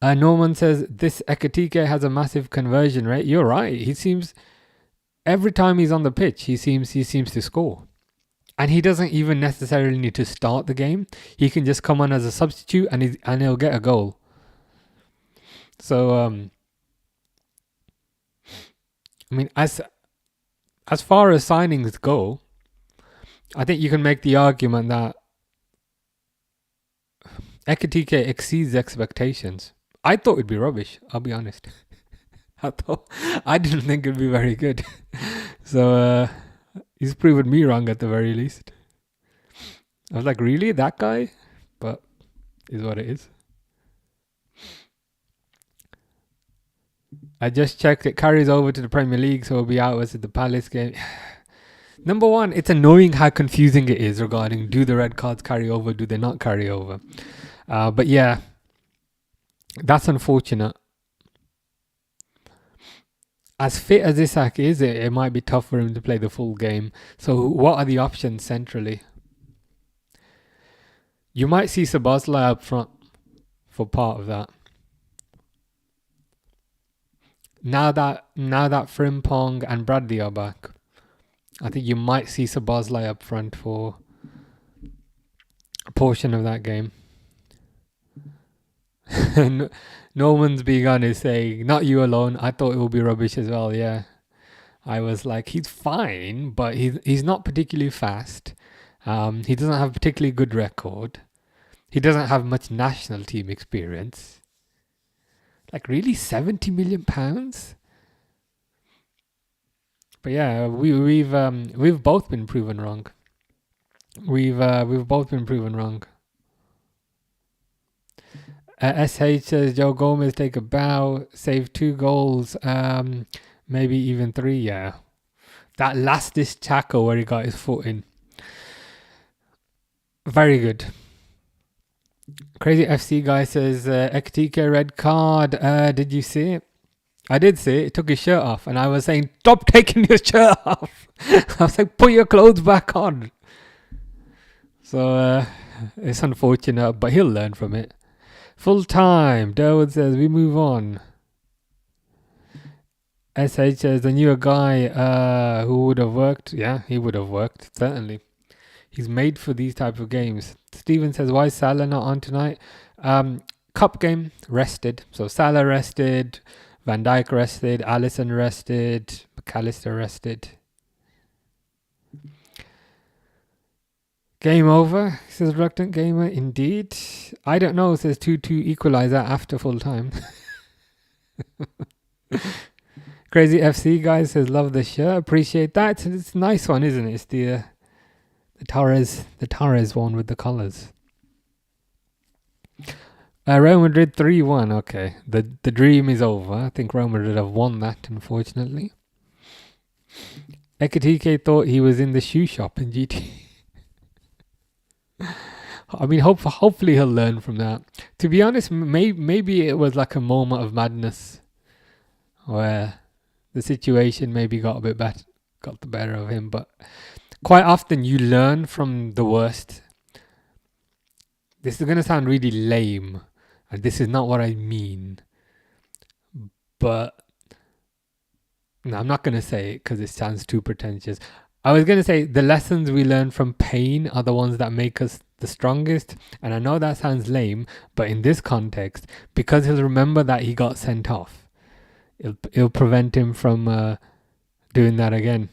Norman says, this Ekatike has a massive conversion rate. You're right. He seems, every time he's on the pitch, he seems to score. And he doesn't even necessarily need to start the game. He can just come on as a substitute and he'll get a goal. So, I mean, as far as signings go, I think you can make the argument that Ekatike exceeds expectations. I thought it'd be rubbish, I'll be honest. I didn't think it'd be very good. So, he's proven me wrong at the very least. I was like, really? That guy? But is what it is. I just checked. It carries over to the Premier League, so it'll be out as the Palace game. Number one, it's annoying how confusing it is regarding do the red cards carry over, do they not carry over. But yeah, that's unfortunate. As fit as Isak is, it might be tough for him to play the full game. So what are the options centrally? You might see Szoboszlai up front for part of that. Now that Frimpong and Bradley are back, I think you might see Szoboszlai up front for a portion of that game. Norman's being honest, saying, not you alone, I thought it would be rubbish as well, yeah. I was like, he's fine, but he's not particularly fast. He doesn't have a particularly good record. He doesn't have much national team experience. Like, really? £70 million? But yeah, we've both been proven wrong. We've both been proven wrong. SH says Joe Gomez take a bow, save 2 goals, maybe even 3. Yeah, that last tackle where he got his foot in, very good. Crazy FC guy says Ekatike red card. Did you see it? I did see it. He took his shirt off, and I was saying, stop taking your shirt off. I was like, put your clothes back on. So it's unfortunate, but he'll learn from it. Full time. Derwood says, we move on. SH says, I knew a guy who would have worked. Yeah, he would have worked, certainly. He's made for these type of games. Steven says, why is Salah not on tonight? Cup game, rested. So Salah rested, Van Dijk rested, Alisson rested, McAllister rested. Game over, says Reluctant Gamer. Indeed. I don't know, says 2-2 equalizer after full time. Crazy FC guy says, love the shirt. Appreciate that. It's a nice one, isn't it? It's the Torres one with the colours. Real Madrid 3-1. Okay. The dream is over. I think Real Madrid have won that, unfortunately. Ekatike thought he was in the shoe shop in GT. I mean, hopefully he'll learn from that. To be honest, maybe it was like a moment of madness where the situation maybe got the better of him. But quite often you learn from the worst. This is going to sound really lame, and this is not what I mean. But no, I'm not going to say it because it sounds too pretentious. I was going to say the lessons we learn from pain are the ones that make us the strongest. And I know that sounds lame, but in this context, because he'll remember that he got sent off, it'll prevent him from doing that again.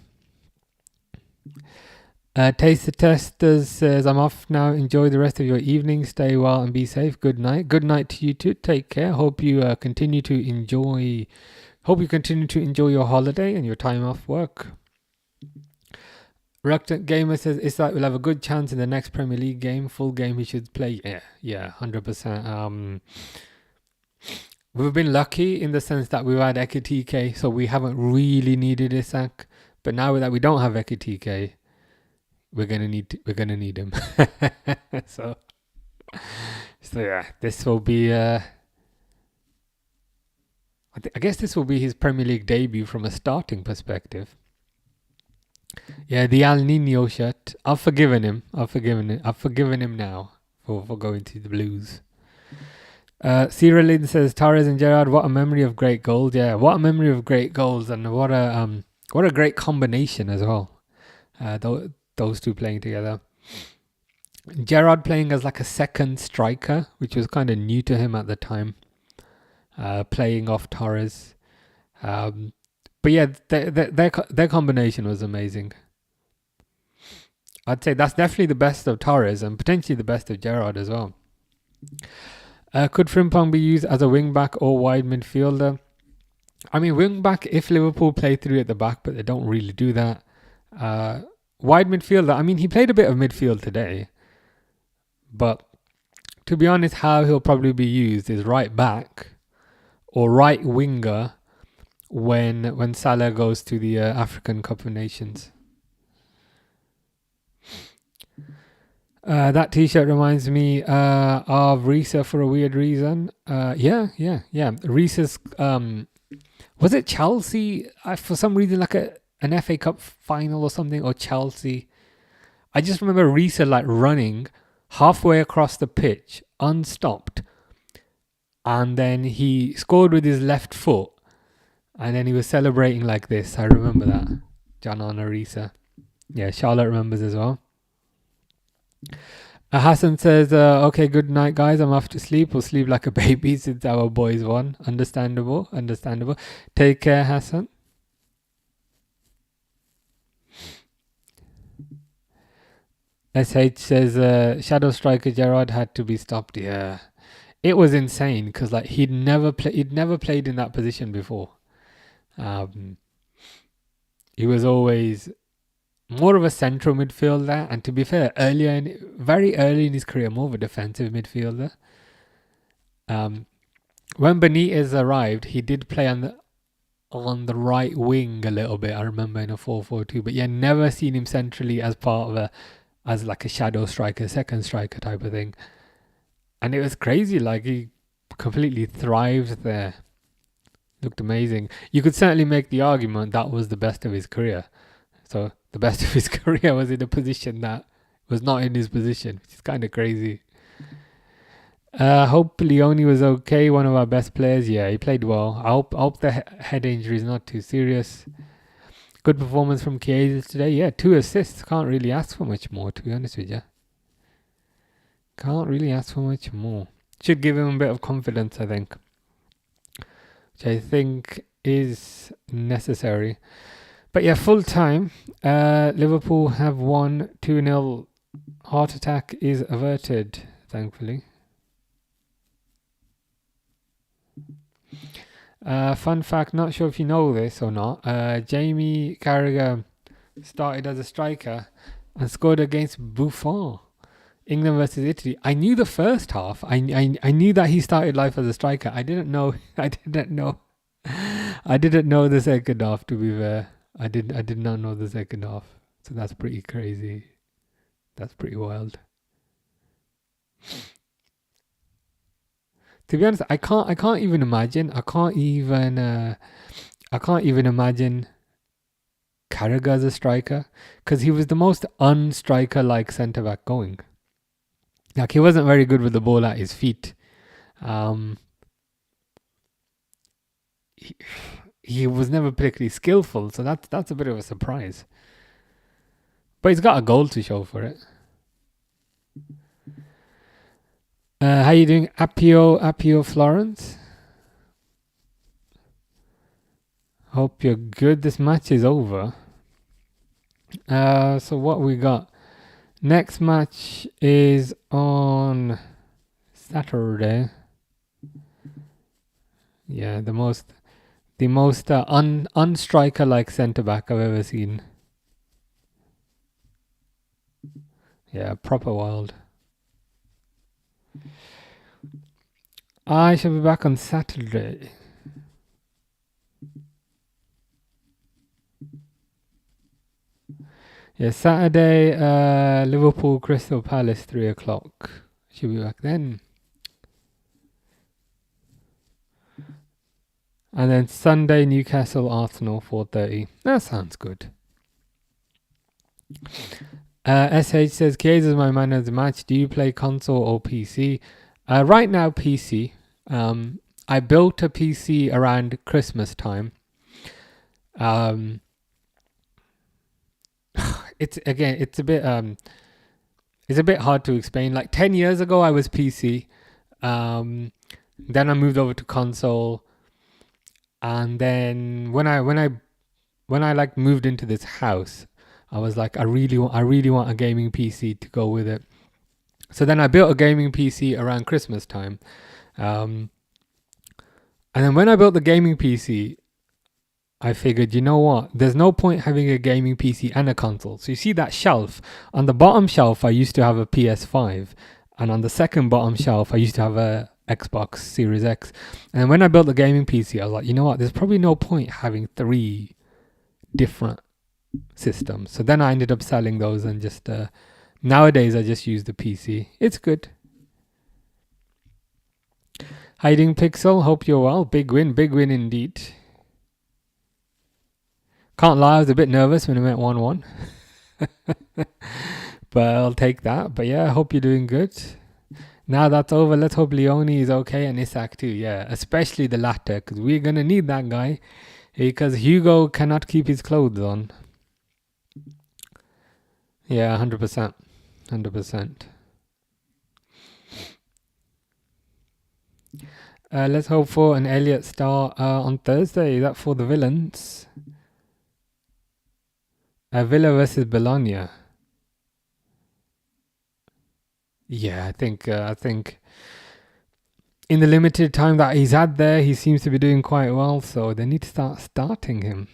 Taste the Testers says, I'm off now. Enjoy the rest of your evening. Stay well and be safe. Good night. Good night to you too. Take care. Hope you continue to enjoy your holiday and your time off work. Reluctant Gamer says Isak will have a good chance in the next Premier League game. Full game he should play. Yeah, 100%. We've been lucky in the sense that we've had Ekitike, so we haven't really needed Isak. But now that we don't have Ekitike, we're gonna need him. so yeah, this will be. I guess this will be his Premier League debut from a starting perspective. Yeah, the El Nino shirt. I've forgiven him now for going to the Blues. Cyrillin says Torres and Gerrard, what a memory of great goals. Yeah, what a memory of great goals, and what a great combination as well. Those two playing together. Gerrard playing as like a second striker, which was kind of new to him at the time. Playing off Torres. But yeah, their combination was amazing. I'd say that's definitely the best of Torres and potentially the best of Gerrard as well. Could Frimpong be used as a wing-back or wide midfielder? I mean, wing-back if Liverpool play through at the back, but they don't really do that. Wide midfielder, I mean, he played a bit of midfield today. But to be honest, how he'll probably be used is right back or right winger when Salah goes to the African Cup of Nations. That t-shirt reminds me of Risa for a weird reason. Yeah. Risa's, was it Chelsea? For some reason, like an FA Cup final or something, or Chelsea. I just remember Risa like running halfway across the pitch, unstopped. And then he scored with his left foot. And then he was celebrating like this. I remember that. John Risa. Yeah, Charlotte remembers as well. Hassan says, okay, good night, guys. I'm off to sleep. We'll sleep like a baby since our boys won. Understandable. Take care, Hassan. SH says, Shadow Striker Gerrard had to be stopped. Yeah. It was insane because like he'd never played in that position before. He was always more of a central midfielder, and to be fair, very early in his career, more of a defensive midfielder. When Benitez arrived, he did play on the right wing a little bit. I remember in a 4-4-2, but yeah, never seen him centrally as part of as like a shadow striker, second striker type of thing. And it was crazy, like he completely thrived there. Looked amazing. You could certainly make the argument that was the best of his career. So the best of his career was in a position that was not in his position, which is kind of crazy. Hope Leone was okay, one of our best players. Yeah, he played well. I hope the head injury is not too serious. Good performance from Chiesa today. Yeah, 2 assists. Can't really ask for much more, to be honest with you. Can't really ask for much more. Should give him a bit of confidence, I think. Which I think is necessary. But yeah, full time. Liverpool have won 2-0. Heart attack is averted, thankfully. Fun fact, not sure if you know this or not. Jamie Carragher started as a striker and scored against Buffon. England versus Italy. I knew the first half. I knew that he started life as a striker. I didn't know the second half, to be fair. I did not know the second half. So that's pretty crazy. That's pretty wild. To be honest, I can't even imagine. I can't even imagine Carragher as a striker, because he was the most unstriker like centre back going. Like, he wasn't very good with the ball at his feet. He was never particularly skillful, so that's a bit of a surprise. But he's got a goal to show for it. How you doing, Appio Florence? Hope you're good. This match is over. So what we got? Next match is on Saturday. Yeah, the most unstriker like centre back I've ever seen. Yeah, proper wild. I shall be back on Saturday. Yeah, Saturday, Liverpool Crystal Palace 3 o'clock. Should be back then. And then Sunday, Newcastle Arsenal 4:30. That sounds good. SH says, Chiesa is my man of the match. Do you play console or PC? Right now, PC. I built a PC around Christmas time. It's a bit hard to explain. Like 10 years ago, I was PC. Then I moved over to console. And then when I like moved into this house, I was like, I really want a gaming PC to go with it. So then I built a gaming PC around Christmas time. And then when I built the gaming PC, I figured, you know what? There's no point having a gaming PC and a console. So you see that shelf? On the bottom shelf, I used to have a PS5. And on the second bottom shelf, I used to have a Xbox Series X. And when I built the gaming PC, I was like, you know what? There's probably no point having 3 different systems. So then I ended up selling those and just... nowadays, I just use the PC. It's good. Hiding Pixel, hope you're well. Big win indeed. Can't lie, I was a bit nervous when it went 1-1. But I'll take that. But yeah, I hope you're doing good. Now that's over, let's hope Leone is okay and Isak too. Yeah, especially the latter, because we're going to need that guy. Because Hugo cannot keep his clothes on. Yeah, 100%. 100%. Let's hope for an Elliott start on Thursday. Is that for the Villains? Villa versus Bologna. Yeah, I think in the limited time that he's had there, he seems to be doing quite well. So they need to start starting him,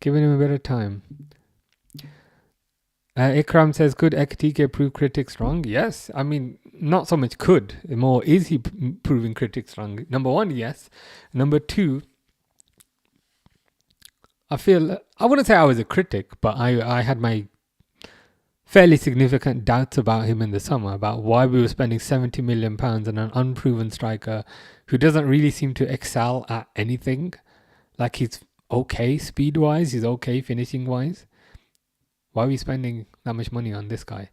giving him a bit of time. Ikram says, could Ekatike prove critics wrong? Yes. I mean, not so much could. More, is he proving critics wrong? Number 1, yes. Number 2, I wouldn't say I was a critic, but I had my fairly significant doubts about him in the summer, about why we were spending £70 million on an unproven striker who doesn't really seem to excel at anything. Like, he's okay speed-wise, he's okay finishing-wise. Why are we spending that much money on this guy?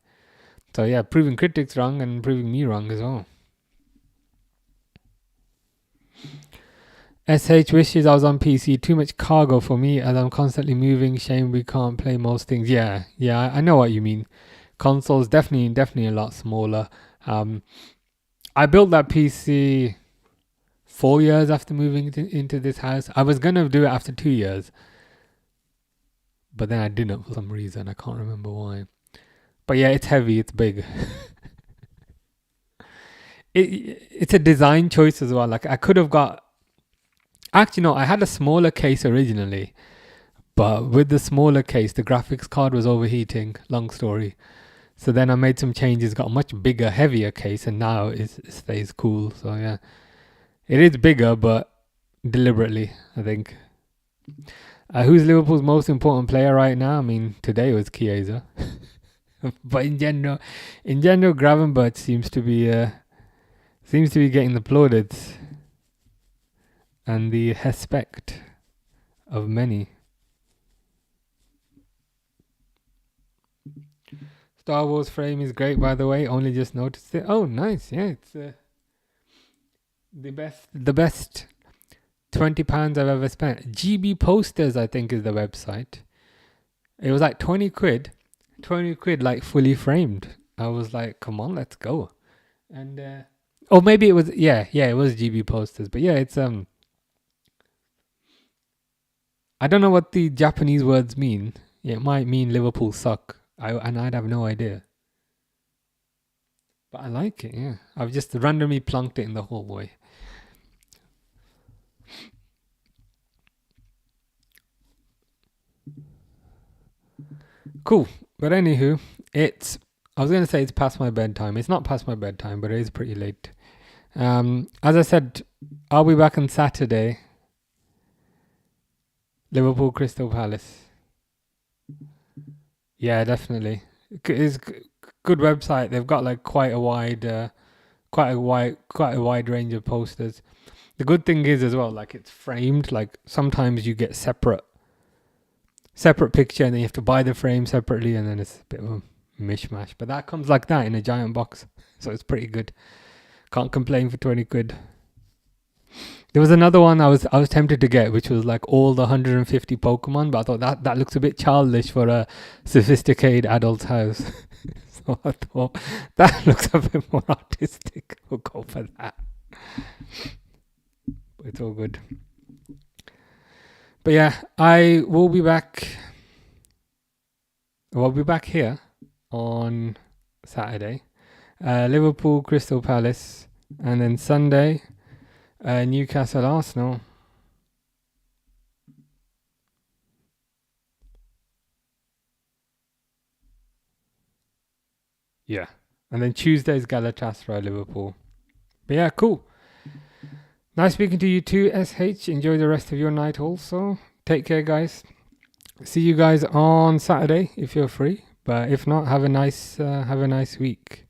So yeah, proving critics wrong and proving me wrong as well. SH wishes I was on PC. Too much cargo for me as I'm constantly moving. Shame we can't play most things. Yeah, I know what you mean. Consoles definitely a lot smaller. I built that PC 4 years after moving into this house. I was going to do it after 2 years. But then I didn't for some reason. I can't remember why. But yeah, it's heavy. It's big. It's a design choice as well. Like, I could have got... Actually, no, I had a smaller case originally. But with the smaller case, the graphics card was overheating. Long story. So then I made some changes, got a much bigger, heavier case, and now it stays cool. So yeah, it is bigger, but deliberately, I think. Who's Liverpool's most important player right now? I mean, today was Chiesa. But in general, Gravenberch seems to be getting the plaudits and the respect of many. Star Wars frame is great, by the way. Only just noticed it. Oh, nice. Yeah, it's the best £20 I've ever spent. GB Posters, I think, is the website. It was like 20 quid. 20 quid, like fully framed. I was like, come on, let's go. And or maybe it was, yeah, it was GB posters. But yeah, it's I don't know what the Japanese words mean. Yeah, it might mean Liverpool suck. And I'd have no idea. But I like it, yeah. I've just randomly plunked it in the hallway. Cool. But anywho, I was gonna say it's past my bedtime. It's not past my bedtime, but it is pretty late. As I said, I'll be back on Saturday. Liverpool Crystal Palace. Yeah, definitely. It's good website. They've got like quite a wide range of posters. The good thing is as well, like it's framed. Like sometimes you get separate picture, and then you have to buy the frame separately, and then it's a bit of a mishmash. But that comes like that in a giant box, so it's pretty good. Can't complain for 20 quid. There was another one I was tempted to get, which was like all the 150 Pokemon, but I thought that looks a bit childish for a sophisticated adult's house. So I thought that looks a bit more artistic. We'll go for that. But it's all good. But yeah, I will be back. We'll be back here on Saturday. Liverpool, Crystal Palace, and then Sunday, Newcastle, Arsenal. Yeah. And then Tuesday's Galatasaray, Liverpool. But yeah, cool. Nice speaking to you too, SH. Enjoy the rest of your night also. Take care, guys. See you guys on Saturday if you're free. But if not, have a nice week.